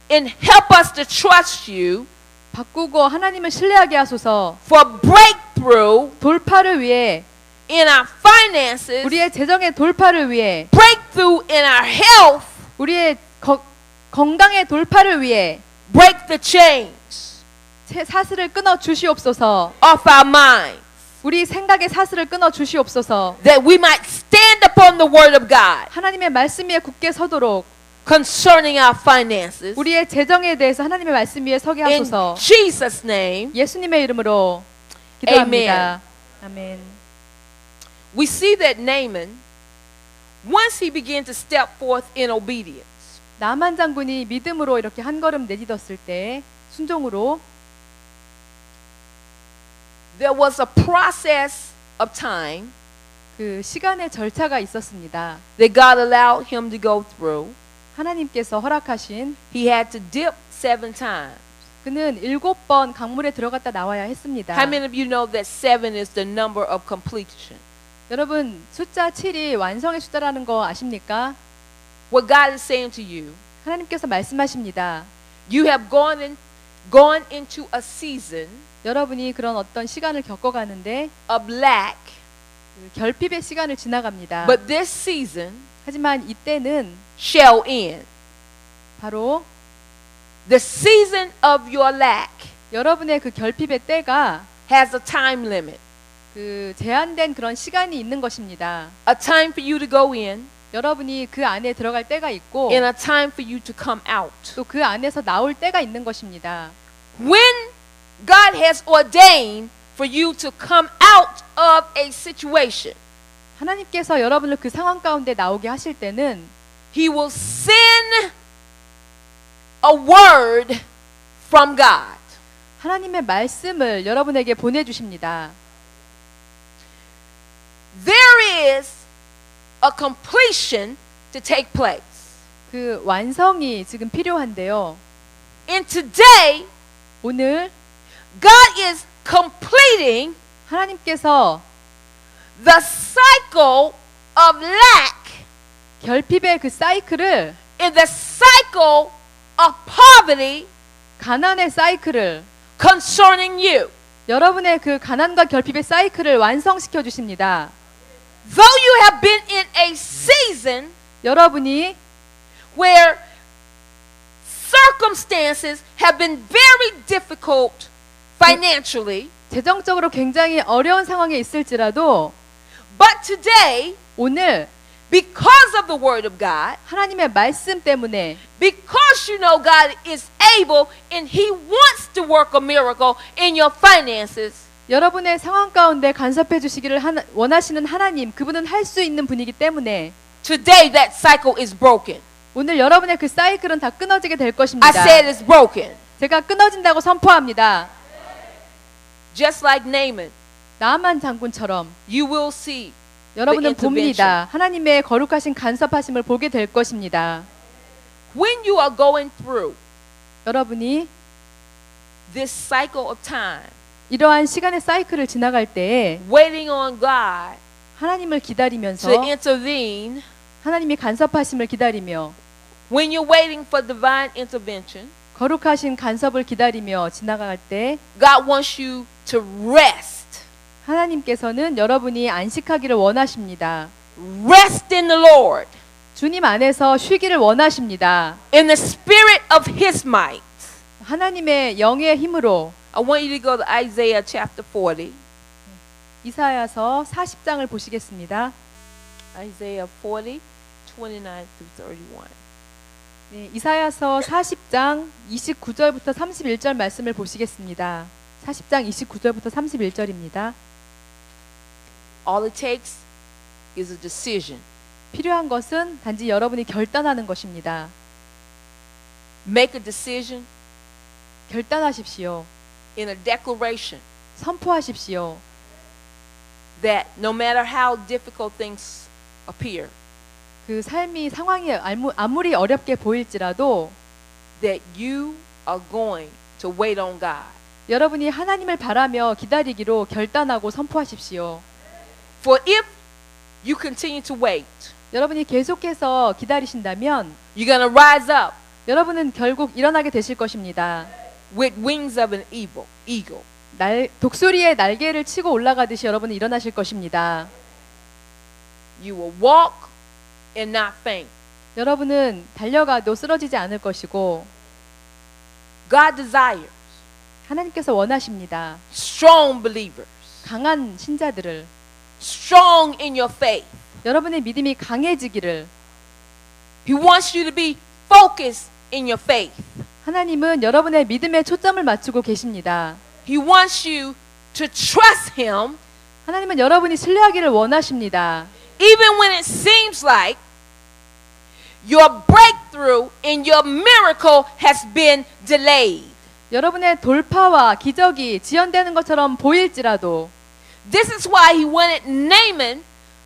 and help us to trust you 바꾸고 하나님을 신뢰하게 하소서. for breakthrough 돌파를 위해 in our finances, 우리의 재정의 돌파를 위해 breakthrough in our health, 우리의 건강의 돌파를 위해 break the chains 사슬을 끊어 주시옵소서. off our minds, 우리 생각의 사슬을 끊어 주시옵소서. that we might stand upon the word of God 하나님의 말씀 위에 굳게 서도록 concerning our finances. 우리의 재정에 대해서 하나님의 말씀 위에 서게 In 하소서. Jesus' name, 예수님의 이름으로 기도합니다. 아멘. we see that Naaman, once he began to step forth in obedience, 나만 장군이 믿음으로 이렇게 한 걸음 내딛었을 때 순종으로 there was a process of time 그 시간의 절차가 있었습니다. that God allowed him to go through. 하나님께서 허락하신 He had to dip 7 times. 그는 7번 강물에 들어갔다 나와야 했습니다. How many of you know that 7 is the number of completion? 여러분 숫자 7이 완성의 숫자라는 거 아십니까? What God is saying to you, 하나님께서 말씀하십니다. you have gone into a season 여러분이 그런 어떤 시간을 겪어가는데 of lack, 그 결핍의 시간을 지나갑니다. but this season 하지만 이때는 shall end. 바로 The season of your lack 여러분의 그 결핍의 때가 has a time limit, 그 제한된 그런 시간이 있는 것입니다. a time for you to go in 여러분이 그 안에 들어갈 때가 있고 and a time for you to come out. 또 그 안에서 나올 때가 있는 것입니다. When God has ordained for you to come out of a situation, 하나님께서 여러분을 그 상황 가운데 나오게 하실 때는 He will send a word from God. 하나님의 말씀을 여러분에게 보내주십니다. There is a completion to take place. 그 완성이 지금 필요한데요. And today, 오늘 God is completing 하나님께서 the cycle of lack 결핍의 그 사이클을 and the cycle of poverty poverty 가난의 사이클을 concerning you. 여러분의 그 가난과 결핍의 사이클을 완성시켜 주십니다. Though you have been in a season 여러분이 where circumstances have been very difficult financially, 재정적으로 굉장히 어려운 상황에 있을지라도 but today, 오늘 because of the word of God, 하나님의 말씀 때문에 because you know God is able and He wants to work a miracle in your finances, 여러분의 상황 가운데 간섭해 주시기를 원하시는 하나님, 그분은 할 수 있는 분이기 때문에 today that cycle is broken. 오늘 여러분의 그 사이클은 다 끊어지게 될 I 것입니다. said it's broken. 제가 끊어진다고 선포합니다. Just like Naaman, 나만 장군처럼 you will see 여러분은 intervention. 봅니다. 하나님의 거룩하신 간섭하심을 보게 될 것입니다. when you are going through 여러분이 this cycle of time, 이러한 시간의 사이클을 지나갈 때에 waiting on God 하나님을 기다리면서 to intervene, 하나님이 간섭하심을 기다리며 when you're waiting for divine intervention, 거룩하신 간섭을 기다리며 지나갈 때 God wants you to rest. 하나님께서는 여러분이 안식하기를 원하십니다. Rest in the Lord, 주님 안에서 쉬기를 원하십니다. in the spirit of His might. 하나님의 영의 힘으로 I want you to go to Isaiah chapter 40. 이사야서 40장을 보시겠습니다. Isaiah 40, 29 through 31. 네, 이사야서 40장 29절부터 31절 말씀을 보시겠습니다. 40장 29절부터 31절입니다. All it takes is a decision. 필요한 것은 단지 여러분이 결단하는 것입니다. Make a decision 결단하십시오. in a declaration 선포하십시오. that no matter how difficult things appear, 그 삶이 상황이 아무리 어렵게 보일지라도 that you are going to wait on God. 여러분이 하나님을 바라며 기다리기로 결단하고 선포하십시오. For if you continue to wait, 여러분이 계속해서 기다리신다면 you're going to rise up 여러분은 결국 일어나게 되실 것입니다. with wings of an eagle. 독수리의 날개를 치고 올라가듯이 여러분은 일어나실 것입니다. You will walk and not faint. 여러분은 달려가도 쓰러지지 않을 것이고 God desires 하나님께서 원하십니다. strong believers, 강한 신자들을 strong in your faith. 여러분의 믿음이 강해지기를 He wants you to be focused in your faith. 하나님은 여러분의 믿음에 초점을 맞추고 계십니다. He wants you to trust Him 하나님은 여러분이 신뢰하기를 원하십니다. even when it seems like your breakthrough and your miracle has been delayed. 여러분의 돌파와 기적이 지연되는 것처럼 보일지라도 This is why He wanted Naaman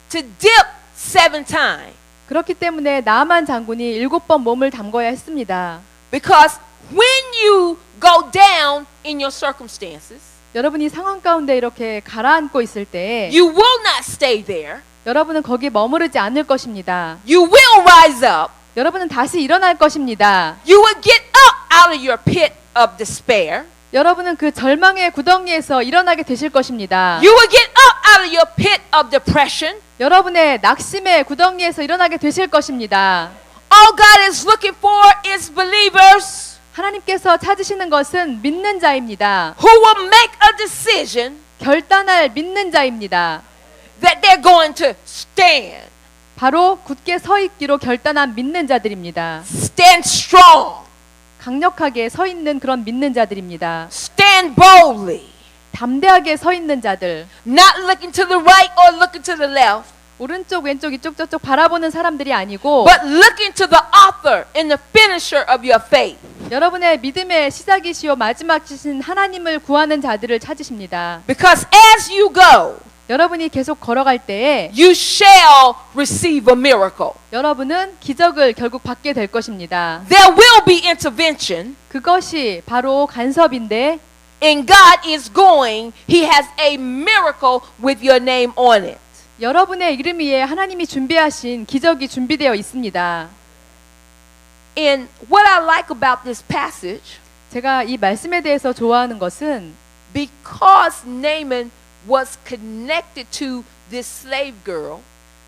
to dip 7 times. 그렇기 때문에 나만 장군이 7번 몸을 담궈야 했습니다. Because when you go down in your circumstances, 여러분이 상황 가운데 이렇게 가라앉고 있을 때 you will not stay there. 여러분은 거기에 머무르지 않을 것입니다. You will rise up. 여러분은 다시 일어날 것입니다. You will get up out of your pit of despair. 여러분은 그 절망의 구덩이에서 일어나게 되실 것입니다. You will get up out of your pit of depression. 여러분의 낙심의 구덩이에서 일어나게 되실 것입니다. All God is looking for is believers 하나님께서 찾으시는 것은 믿는 자입니다. who will make a decision 결단할 믿는 자입니다. that they're going to stand. 바로 굳게 서 있기로 결단한 믿는 자들입니다. Stand strong. 강력하게 서 있는 그런 믿는 자들입니다. Stand boldly. 담대하게 서 있는 자들. Not looking to the right or looking to the left, 오른쪽 왼쪽 이쪽 저쪽 바라보는 사람들이 아니고 but looking to the author and the finisher of your faith. 여러분의 믿음의 시작이시오 마지막이신 하나님을 구하는 자들을 찾으십니다. Because as you go, 여러분이 계속 걸어갈 때에 you shall receive a miracle. 여러분은 기적을 결국 받게 될 것입니다. There will be intervention, 그것이 바로 간섭인데 and God is going, He has a miracle with your name on it. 여러분의 이름 위에 하나님이 준비하신 기적이 준비되어 있습니다. And what I like about this passage, 제가 이 말씀에 대해서 좋아하는 것은 because Naaman was connected to this slave girl,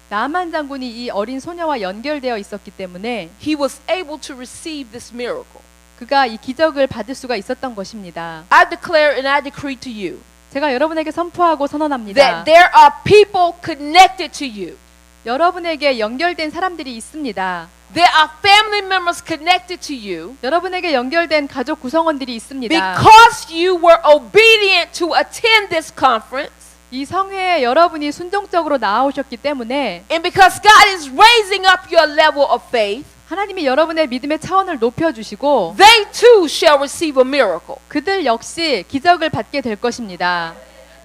나만 장군이 이 어린 소녀와 연결되어 있었기 때문에 he was able to receive this miracle. 그가 이 기적을 받을 수가 있었던 것입니다. I declare and I decree to you 제가 여러분에게 선포하고 that 선언합니다. there are people connected to you. 여러분에게 연결된 사람들이 있습니다. There are family members connected to you 여러분에게 연결된 가족 구성원들이 있습니다. because you were obedient to attend this conference 이 성회에 여러분이 순종적으로 나아오셨기 때문에 and because God is raising up your level of faith, 하나님이 여러분의 믿음의 차원을 높여주시고 they too shall receive a miracle. 그들 역시 기적을 받게 될 것입니다.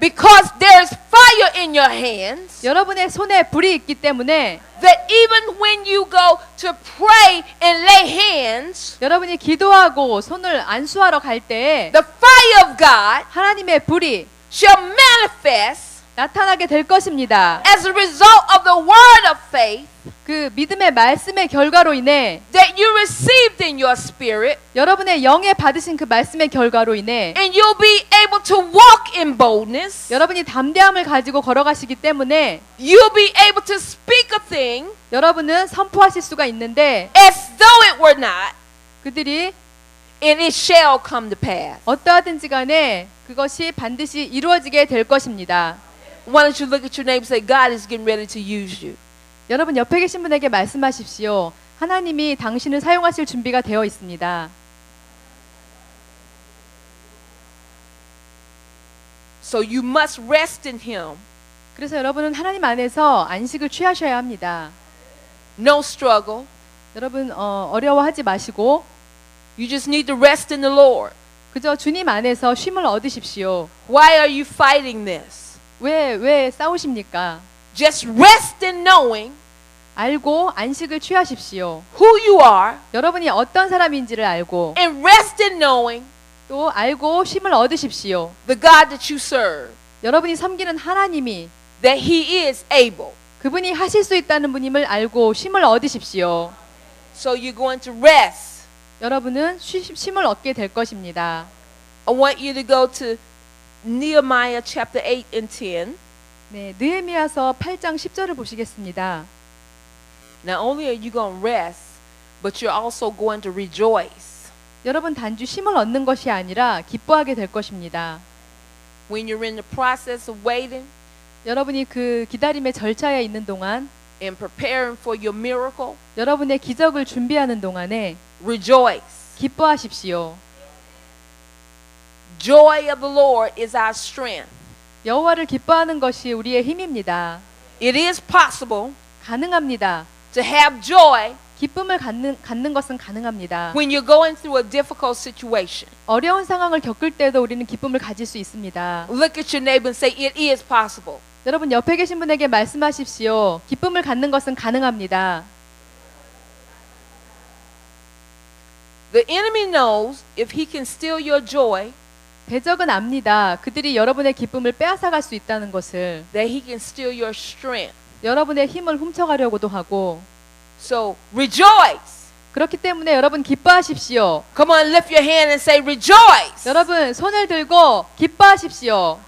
Because there is fire in your hands, 여러분의 손에 불이 있기 때문에 that even when you go to pray and lay hands, 여러분이 기도하고 손을 안수하러 갈 때에 the fire of God 하나님의 불이 shall manifest 나타나게 될 것입니다. as a result of the word of faith 그 믿음의 말씀의 결과로 인해 that you received in your spirit, 여러분의 영에 받으신 그 말씀의 결과로 인해 and you'll be able to walk in boldness. 여러분이 담대함을 가지고 걸어가시기 때문에 You'll be able to speak a thing 여러분은 선포하실 수가 있는데 as though it were not, 그들이 and it shall come to pass. 어떠하든지 간에 그것이 반드시 이루어지게 될 것입니다. Why don't you look at your neighbor and say, God is getting ready to use you. 여러분 옆에 계신 분에게 말씀하십시오. 하나님이 당신을 사용하실 준비가 되어 있습니다. So you must rest in Him. 그래서 여러분은 하나님 안에서 안식을 취하셔야 합니다. No struggle. 여러분 어려워하지 마시고 You just need to rest in the Lord. 그저 주님 안에서 쉼을 얻으십시오. Why are you fighting this? 왜 싸우십니까? Just rest in knowing 알고 안식을 취하십시오. who you are 여러분이 어떤 사람인지를 알고 and rest in knowing 또 알고 쉼을 얻으십시오. the God that you serve, 여러분이 섬기는 하나님이 that He is able. 그분이 하실 수 있다는 분임을 알고 쉼을 얻으십시오. So you're going to rest. 여러분은 쉼을 얻게 될 것입니다. I want you to go to Nehemiah chapter 8 and 10. 네, 느헤미야서 8장 10절을 보시겠습니다. Not only are you going to rest, but you're also going to rejoice. 여러분 단지 쉼을 얻는 것이 아니라 기뻐하게 될 것입니다. When you're in the process of waiting 여러분이 그 기다림의 절차에 있는 동안 and preparing for your miracle, 여러분의 기적을 준비하는 동안에 rejoice. 기뻐하십시오. Joy of the Lord is our strength. 여호와를 기뻐하는 것이 우리의 힘입니다. It is possible 가능합니다. to have joy 기쁨을 갖는 것은 가능합니다. when you're going through a difficult situation. 어려운 상황을 겪을 때도 우리는 기쁨을 가질 수 있습니다. Look at your neighbor and say, it is possible. 여러분 옆에 계신 분에게 말씀하십시오. 기쁨을 갖는 것은 가능합니다. The enemy knows if he can steal your joy, 대적은 압니다. 그들이 여러분의 기쁨을 빼앗아갈 수 있다는 것을. that he can steal your strength. 여러분의 힘을 훔쳐가려고도 하고. So rejoice. 그렇기 때문에 여러분 기뻐하십시오. Come on, lift your hand and say rejoice. 여러분 손을 들고 기뻐하십시오.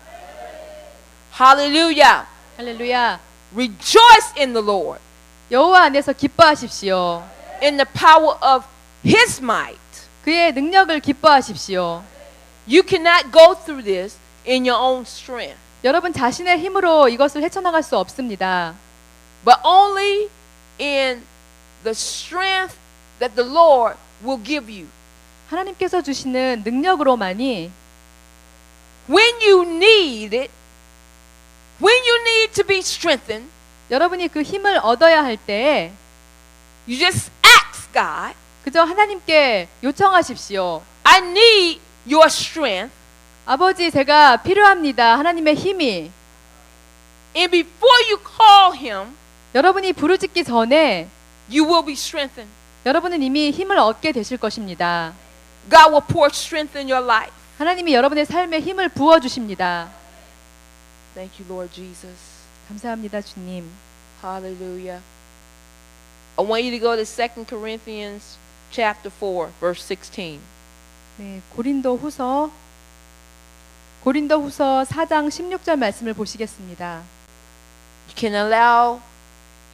Hallelujah. 할렐루야. Rejoice in the Lord, 여호와 안에서 기뻐하십시오. in the power of His might. 그의 능력을 기뻐하십시오. You cannot go through this in your own strength, 여러분 자신의 힘으로 이것을 헤쳐나갈 수 없습니다. but only in the strength that the Lord will give you. 하나님께서 주시는 능력으로만이 When you need it, when you need to be strengthened, 여러분이 그 힘을 얻어야 할 때에 you just ask God, 그저 하나님께 요청하십시오. I need your strength. 아버지 제가 필요합니다. 하나님의 힘이. And before you call Him, 여러분이 부르짖기 전에 you will be strengthened. 여러분은 이미 힘을 얻게 되실 것입니다. God will pour strength in your life. 하나님이 여러분의 삶에 힘을 부어주십니다. Thank you, Lord Jesus. 감사합니다 주님. Hallelujah. I want you to go to 2 Corinthians chapter 4, verse 16. 네, 고린도후서 4장 16절 말씀을 보시겠습니다. You can allow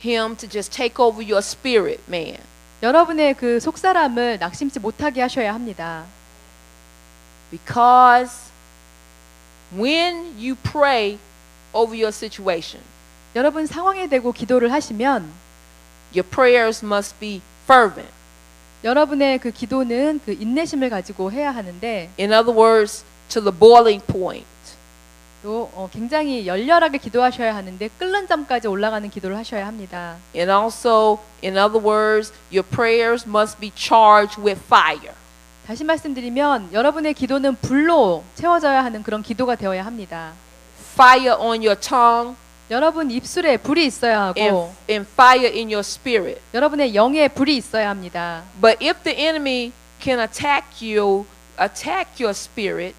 him to just take over your spirit, man. 여러분의 그 속사람을 낙심치 못하게 하셔야 합니다. Because when you pray over your situation, 여러분 상황에 대고 기도를 하시면 your prayers must be fervent. 여러분의 그 기도는 그 인내심을 가지고 해야 하는데 In other words, to the boiling point. 또 굉장히 열렬하게 기도하셔야 하는데 끓는 점까지 올라가는 기도를 하셔야 합니다. And also, in other words, your prayers must be charged with fire. 다시 말씀드리면 여러분의 기도는 불로 채워져야 하는 그런 기도가 되어야 합니다. Fire on your tongue 여러분 입술에 불이 있어야 하고 and fire in your spirit. 여러분의 영에 불이 있어야 합니다. But if the enemy can attack your spirit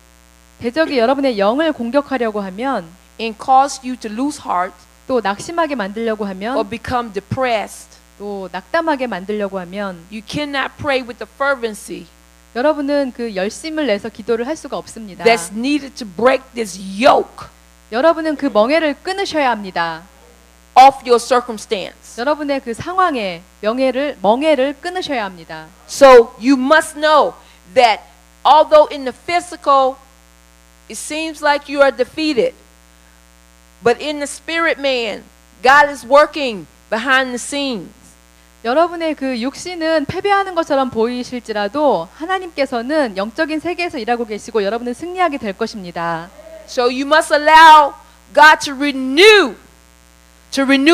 대적이 여러분의 영을 공격하려고 하면 and cause you to lose heart 또 낙심하게 만들려고 or 하면 become depressed, 또 낙담하게 만들려고 하면 you cannot pray with the fervency 여러분은 그 열심을 내서 기도를 할 수가 없습니다. that's needed to break this yoke 여러분은 그 멍에를 끊으셔야 합니다. off your circumstance. 여러분의 그 상황에 멍에를 끊으셔야 합니다. So you must know that although in the physical it seems like you are defeated, but in the spirit man, God is working behind the scenes. 여러분의 그 육신은 패배하는 것처럼 보이실지라도 하나님께서는 영적인 세계에서 일하고 계시고 여러분은 승리하게 될 것입니다. So you must allow God to renew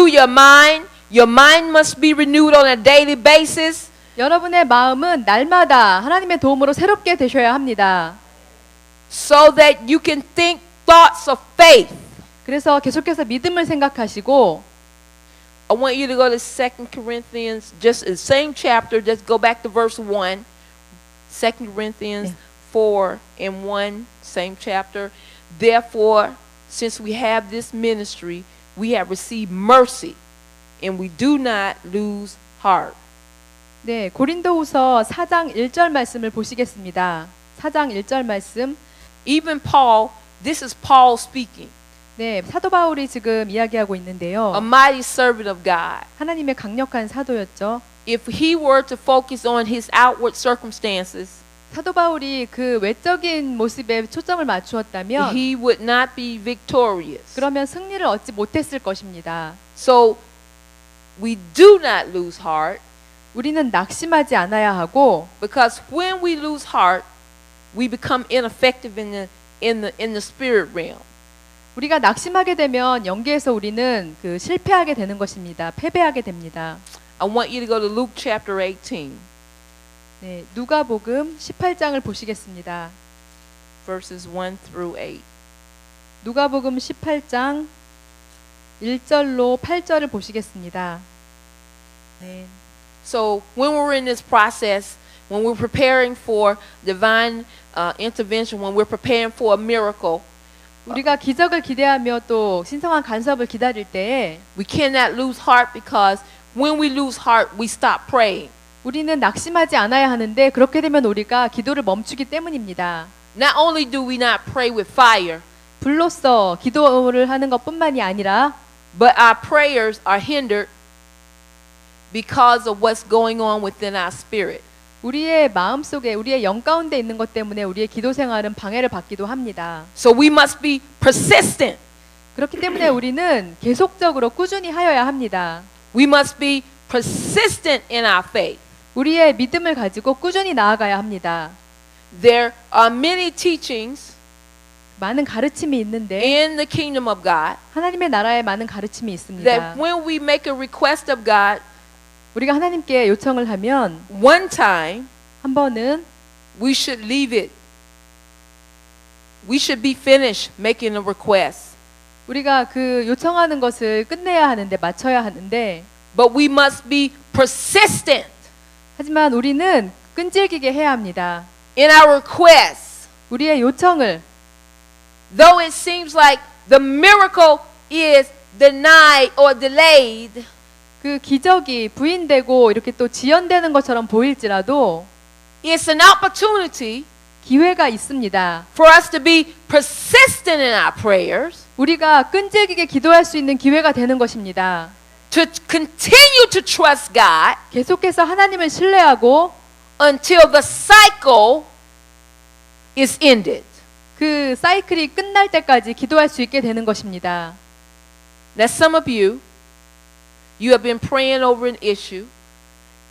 your mind. Your mind must be renewed on a daily basis. 여러분의 마음은 날마다 하나님의 도움으로 새롭게 되셔야 합니다. So that you can think thoughts of faith. 그래서 계속해서 믿음을 생각하시고 I want you to go to 2 Corinthians, just the same chapter, just go back to verse 1. 2 Corinthians 4 and 1, same chapter. Therefore, since we have this ministry, we have received mercy, and we do not lose heart. 네, 고린도후서 4장 1절 말씀을 보시겠습니다. 4장 1절 말씀. Even Paul, this is Paul speaking, 네, 사도 바울이 지금 이야기하고 있는데요. a mighty servant of God. 하나님의 강력한 사도였죠. If he were to focus on his outward circumstances, 사도 바울이 그 외적인 모습에 초점을 맞추었다면 he would not be victorious. 그러면 승리를 얻지 못했을 것입니다. So we do not lose heart, 우리는 낙심하지 않아야 하고 because when we lose heart, we become ineffective in the spirit realm. 우리가 낙심하게 되면 영계에서 우리는 그 실패하게 되는 것입니다. 패배하게 됩니다. I want you to go to Luke chapter 18, 네, 누가복음 18장을 보시겠습니다. verses 1 through 8. 누가복음 18장 1절로 8절을 보시겠습니다. 네. So when we're in this process, when we're preparing for divine intervention, when we're preparing for a miracle, 우리가 기적을 기대하며 또 신성한 간섭을 기다릴 때에 we cannot lose heart, because when we lose heart, we stop praying. 우리는 낙심하지 않아야 하는데 그렇게 되면 우리가 기도를 멈추기 때문입니다. Not only do we not pray with fire, 불로써 기도를 하는 것뿐만이 아니라 but our prayers are hindered because of what's going on within our spirit. 우리의 마음속에 우리의 영 가운데 있는 것 때문에 우리의 기도 생활은 방해를 받기도 합니다. So we must be persistent. 그렇기 때문에 우리는 계속적으로 꾸준히 하여야 합니다. We must be persistent in our faith. 우리의 믿음을 가지고 꾸준히 나아가야 합니다. There are many teachings 많은 가르침이 있는데 in the kingdom of God 하나님의 나라에 많은 가르침이 있습니다. that when we make a request of God 우리가 하나님께 요청을 하면 one time, 한 번은 we should leave it. We should be finished making a request. 우리가 그 요청하는 것을 끝내야 하는데 마쳐야 하는데 But we must be persistent 하지만 우리는 끈질기게 해야 합니다. in our requests. 우리의 요청을 Though it seems like the miracle is denied or delayed, 그 기적이 부인되고 이렇게 또 지연되는 것처럼 보일지라도 it's an opportunity 기회가 있습니다. for us to be persistent in our prayers, 우리가 끈질기게 기도할 수 있는 기회가 되는 것입니다. to continue to trust God 계속해서 하나님을 신뢰하고 until the cycle is ended. 그 사이클이 끝날 때까지 기도할 수 있게 되는 것입니다. Now, some of you have been praying over an issue,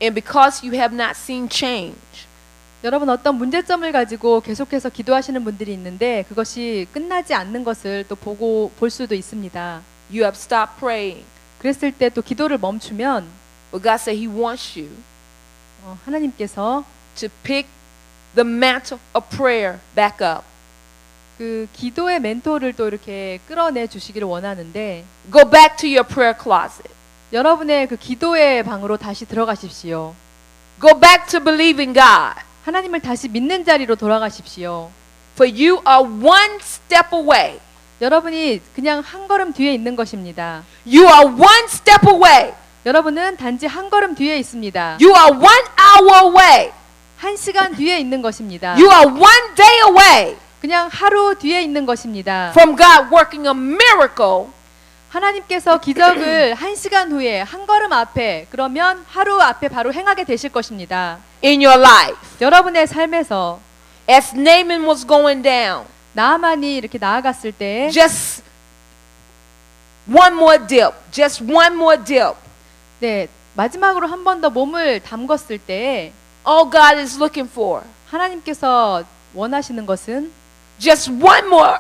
and because you have not seen change, 여러분 어떤 문제점을 가지고 계속해서 기도하시는 분들이 있는데 그것이 끝나지 않는 것을 또 볼 수도 있습니다. you have stopped praying. 그랬을 때 또 기도를 멈추면 But God said He wants you 하나님께서 to pick the mantle of prayer back up. 그 기도의 멘토를 또 이렇게 끌어내 주시기를 원하는데 Go back to your prayer closet. 여러분의 그 기도의 방으로 다시 들어가십시오. Go back to believing God. 하나님을 다시 믿는 자리로 돌아가십시오. For you are one step away. 여러분이 그냥 한 걸음 뒤에 있는 것입니다. You are one step away. 여러분은 단지 한 걸음 뒤에 있습니다. You are 1 hour away. 한 시간 뒤에 있는 것입니다. You are 1 day away 그냥 하루 뒤에 있는 것입니다. from God working a miracle 하나님께서 기적을 한 시간 후에 한 걸음 앞에 그러면 하루 앞에 바로 행하게 되실 것입니다. in your life. 여러분의 삶에서 As Naaman was going down, 나아만이 이렇게 나아갔을 때 just one more dip, just one more dip. 네, 마지막으로 한 번 더 몸을 담궜을 때 All God is looking for, 하나님께서 원하시는 것은 just one more,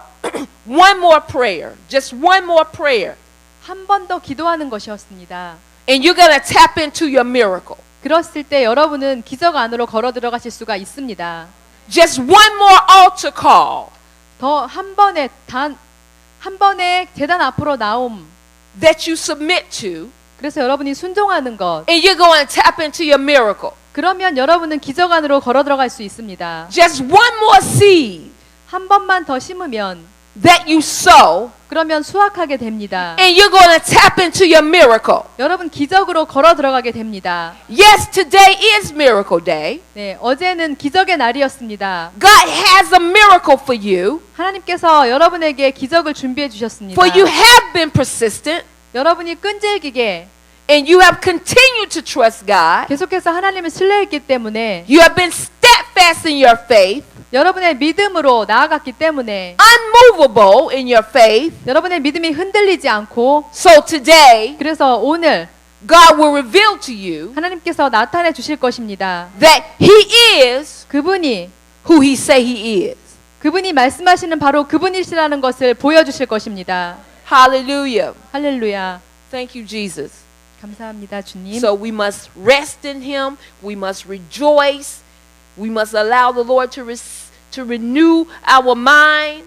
one more prayer, just one more prayer, 한 번 더 기도하는 것이었습니다. and you're gonna tap into your miracle. 그랬을 때 여러분은 기적 안으로 걸어 들어가실 수가 있습니다. Just one more altar call 더 한 번에 재단 앞으로 나옴. that you submit to, 그래서 여러분이 순종하는 것. and you're going to tap into your miracle. 그러면 여러분은 기적 안으로 걸어 들어갈 수 있습니다. Just one more seed 한 번만 더 심으면 that you sow, 그러면 수확하게 됩니다. and you're going to tap into your miracle. 여러분 기적으로 걸어 들어가게 됩니다. Yes, today is miracle day. 네, 어제는 기적의 날이었습니다. God has a miracle for you, 하나님께서 여러분에게 기적을 준비해 주셨습니다. for you have been persistent, 여러분이 끈질기게 and you have continued to trust God. 계속해서 하나님을 신뢰했기 때문에 You have been steadfast in your faith, 여러분의 믿음으로 나아갔기 때문에 unmovable in your faith. 여러분의 믿음이 흔들리지 않고 So today, 그래서 오늘 God will reveal to you 하나님께서 나타내 주실 것입니다. that He is 그분이 who He say He is. 그분이 말씀하시는 바로 그분이시라는 것을 보여주실 것입니다. Hallelujah. 할렐루야. Thank you, Jesus. 감사합니다, 주님. So we must rest in Him. We must rejoice. We must allow the Lord to renew our mind.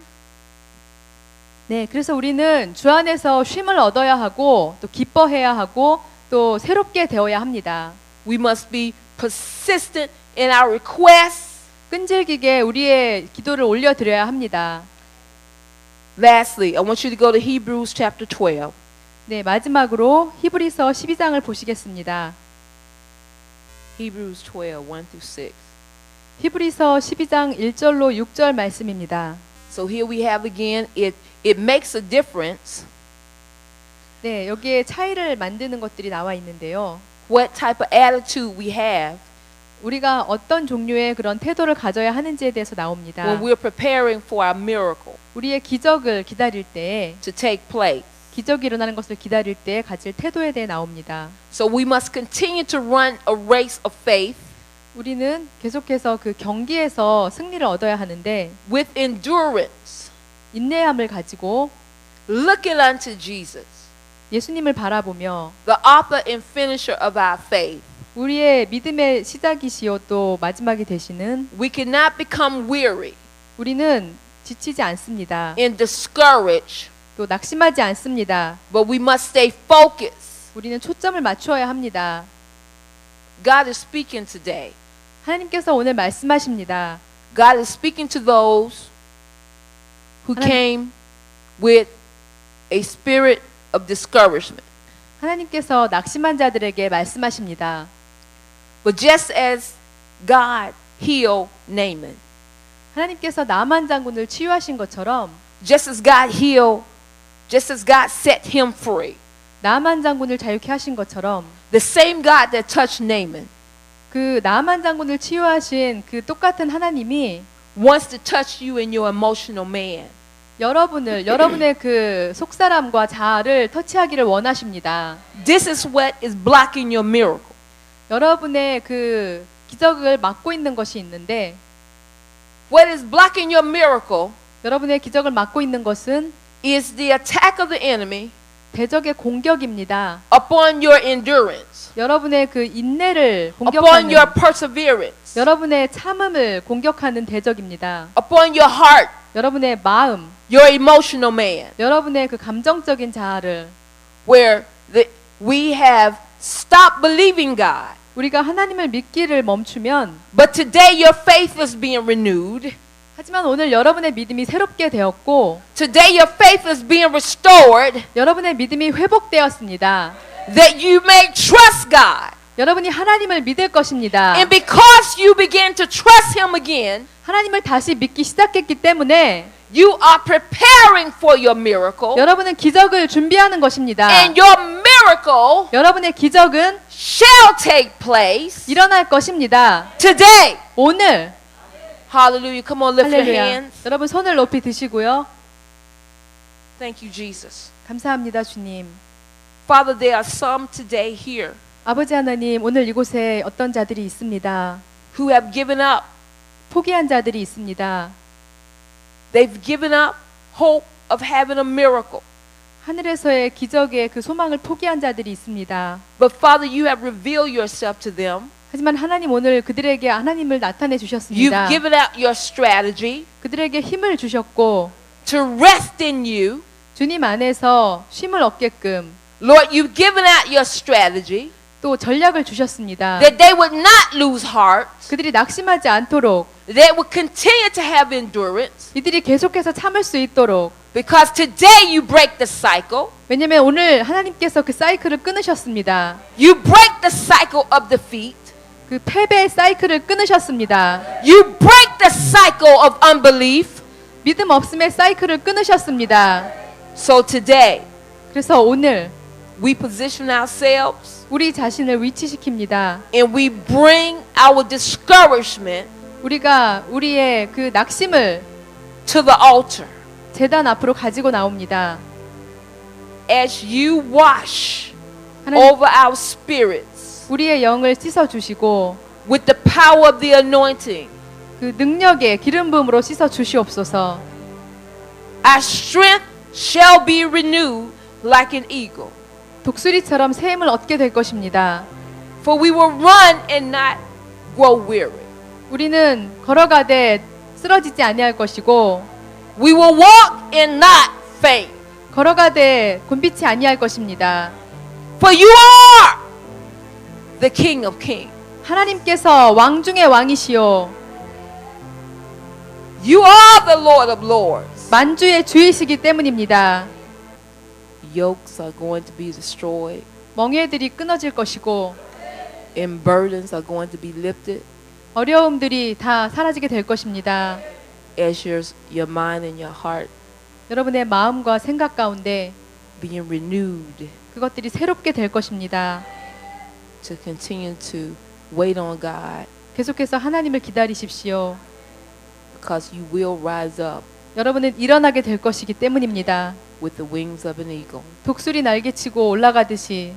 네, 그래서 우리는 주 안에서 쉼을 얻어야 하고 또 기뻐해야 하고 또 새롭게 되어야 합니다. We must be persistent in our requests. 끈질기게 우리의 기도를 올려드려야 합니다. Lastly, I want you to go to Hebrews chapter 12. 네, 마지막으로 히브리서 12장을 보시겠습니다. Hebrews 12, 1 through 6. 히브리서 12장 1절로 6절 말씀입니다. So here we have again, it makes a difference 네, 여기에 차이를 만드는 것들이 나와 있는데요. what type of attitude we have 우리가 어떤 종류의 그런 태도를 가져야 하는지에 대해서 나옵니다. when we're preparing for our miracle 우리의 기적을 기다릴 때, to take place. 기적이 일어나는 것을 기다릴 때 가질 태도에 대해 나옵니다. So we must continue to run a race of faith 우리는 계속해서 그 경기에서 승리를 얻어야 하는데 with endurance, 인내함을 가지고 looking unto Jesus, 예수님을 바라보며 the author and finisher of our faith. 우리의 믿음의 시작이시요 또 마지막이 되시는 We cannot become weary 우리는 지치지 않습니다. and discouraged, 또 낙심하지 않습니다. but we must stay focused. 우리는 초점을 맞추어야 합니다. God is speaking today. 하나님께서 오늘 말씀하십니다. God is speaking to those who 하나님- came with a spirit of discouragement. 하나님께서 낙심한 자들에게 말씀하십니다. But just as God healed Naaman, 하나님께서 나만 장군을 치유하신 것처럼 just as God set him free, 나만 장군을 자유케 하신 것처럼 the same God that touched Naaman 그 나만 장군을 치유하신 그 똑같은 하나님이 wants to touch you in your emotional man. 여러분의 그 속사람과 자아를 터치하기를 원하십니다. This is what is blocking your miracle. 여러분의 그 기적을 막고 있는 것이 있는데 What is blocking your miracle 여러분의 기적을 막고 있는 것은 is the attack of the enemy 대적의 공격입니다. upon your endurance, 여러분의 그 인내를 upon 공격하는 your perseverance, 여러분의 참음을 공격하는 대적입니다. upon your heart, 여러분의 마음, your emotional man, 여러분의 그 감정적인 자아를 where we have stopped believing God. 우리가 하나님을 믿기를 멈추면 But today your faith is being renewed. 하지만 오늘 여러분의 믿음이 새롭게 되었고 Today your faith is being restored 여러분의 믿음이 회복되었습니다. that you may trust God. 여러분이 하나님을 믿을 것입니다. And because you begin to trust Him again, 하나님을 다시 믿기 시작했기 때문에 you are preparing for your miracle. 여러분은 기적을 준비하는 것입니다. And your miracle 여러분의 기적은 shall take place 일어날 것입니다. today. 오늘 Hallelujah. Come on, lift your 할렐루야. hands. 여러분 손을 높이 드시고요. Thank you, Jesus. 감사합니다, 주님. Father, there are some today here 아버지 하나님, 오늘 이곳에 어떤 자들이 있습니다. who have given up. 포기한 자들이 있습니다. They've given up hope of having a miracle. 하늘에서의 기적의 그 소망을 포기한 자들이 있습니다. But Father, you have revealed yourself to them. 하지만 하나님 오늘 그들에게 하나님을 나타내 주셨습니다. You've given out your strategy 그들에게 힘을 주셨고 to rest in you. 주님 안에서 쉼을 얻게끔 Lord, you've given out your strategy 또 전략을 주셨습니다. that they would not lose heart, 그들이 낙심하지 않도록 they would continue to have endurance, 이들이 계속해서 참을 수 있도록 because today you break the cycle. 왜냐하면 오늘 하나님께서 그 사이클을 끊으셨습니다. You break the cycle of defeat. 그 패배의 사이클을 끊으셨습니다. You break the cycle of unbelief. 믿음 없음의 사이클을 끊으셨습니다. So today, 그래서 오늘 we position ourselves 우리 자신을 위치시킵니다. and we bring our discouragement 우리가 우리의 그 낙심을 to the altar. 제단 앞으로 가지고 나옵니다. As you wash 하나님, over our spirits 우리의 영을 씻어 주시고 with the power of the anointing, 그 능력의 기름 부음으로 씻어 주시옵소서. our strength shall be renewed like an eagle. 독수리처럼 새 힘을 얻게 될 것입니다. For we will run and not grow weary. 우리는 걸어가되 쓰러지지 아니할 것이고 We will walk and not faint. 걸어가되 곤비치 아니할 것입니다. For you are the King of Kings. 하나님께서 왕 중의 왕이시요 You are the Lord of Lords. 만주의 주이시기 때문입니다. Yokes are going to be destroyed 멍에들이 끊어질 것이고 and burdens are going to be lifted 어려움들이 다 사라지게 될 것입니다. as your mind and your heart 여러분의 마음과 생각 가운데 being renewed 그것들이 새롭게 될 것입니다. to continue to wait on God 계속해서 하나님을 기다리십시오. because you will rise up 여러분은 일어나게 될 것이기 때문입니다. with the wings of an eagle. 독수리 날개치고 올라가듯이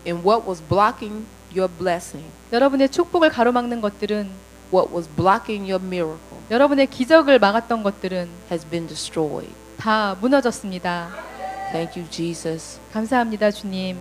And what was blocking your blessing, 여러분의 축복을 가로막는 것들은 what was blocking your miracle 여러분의 기적을 막았던 것들은 has been destroyed. 다 무너졌습니다. Thank you, Jesus. 감사합니다, 주님.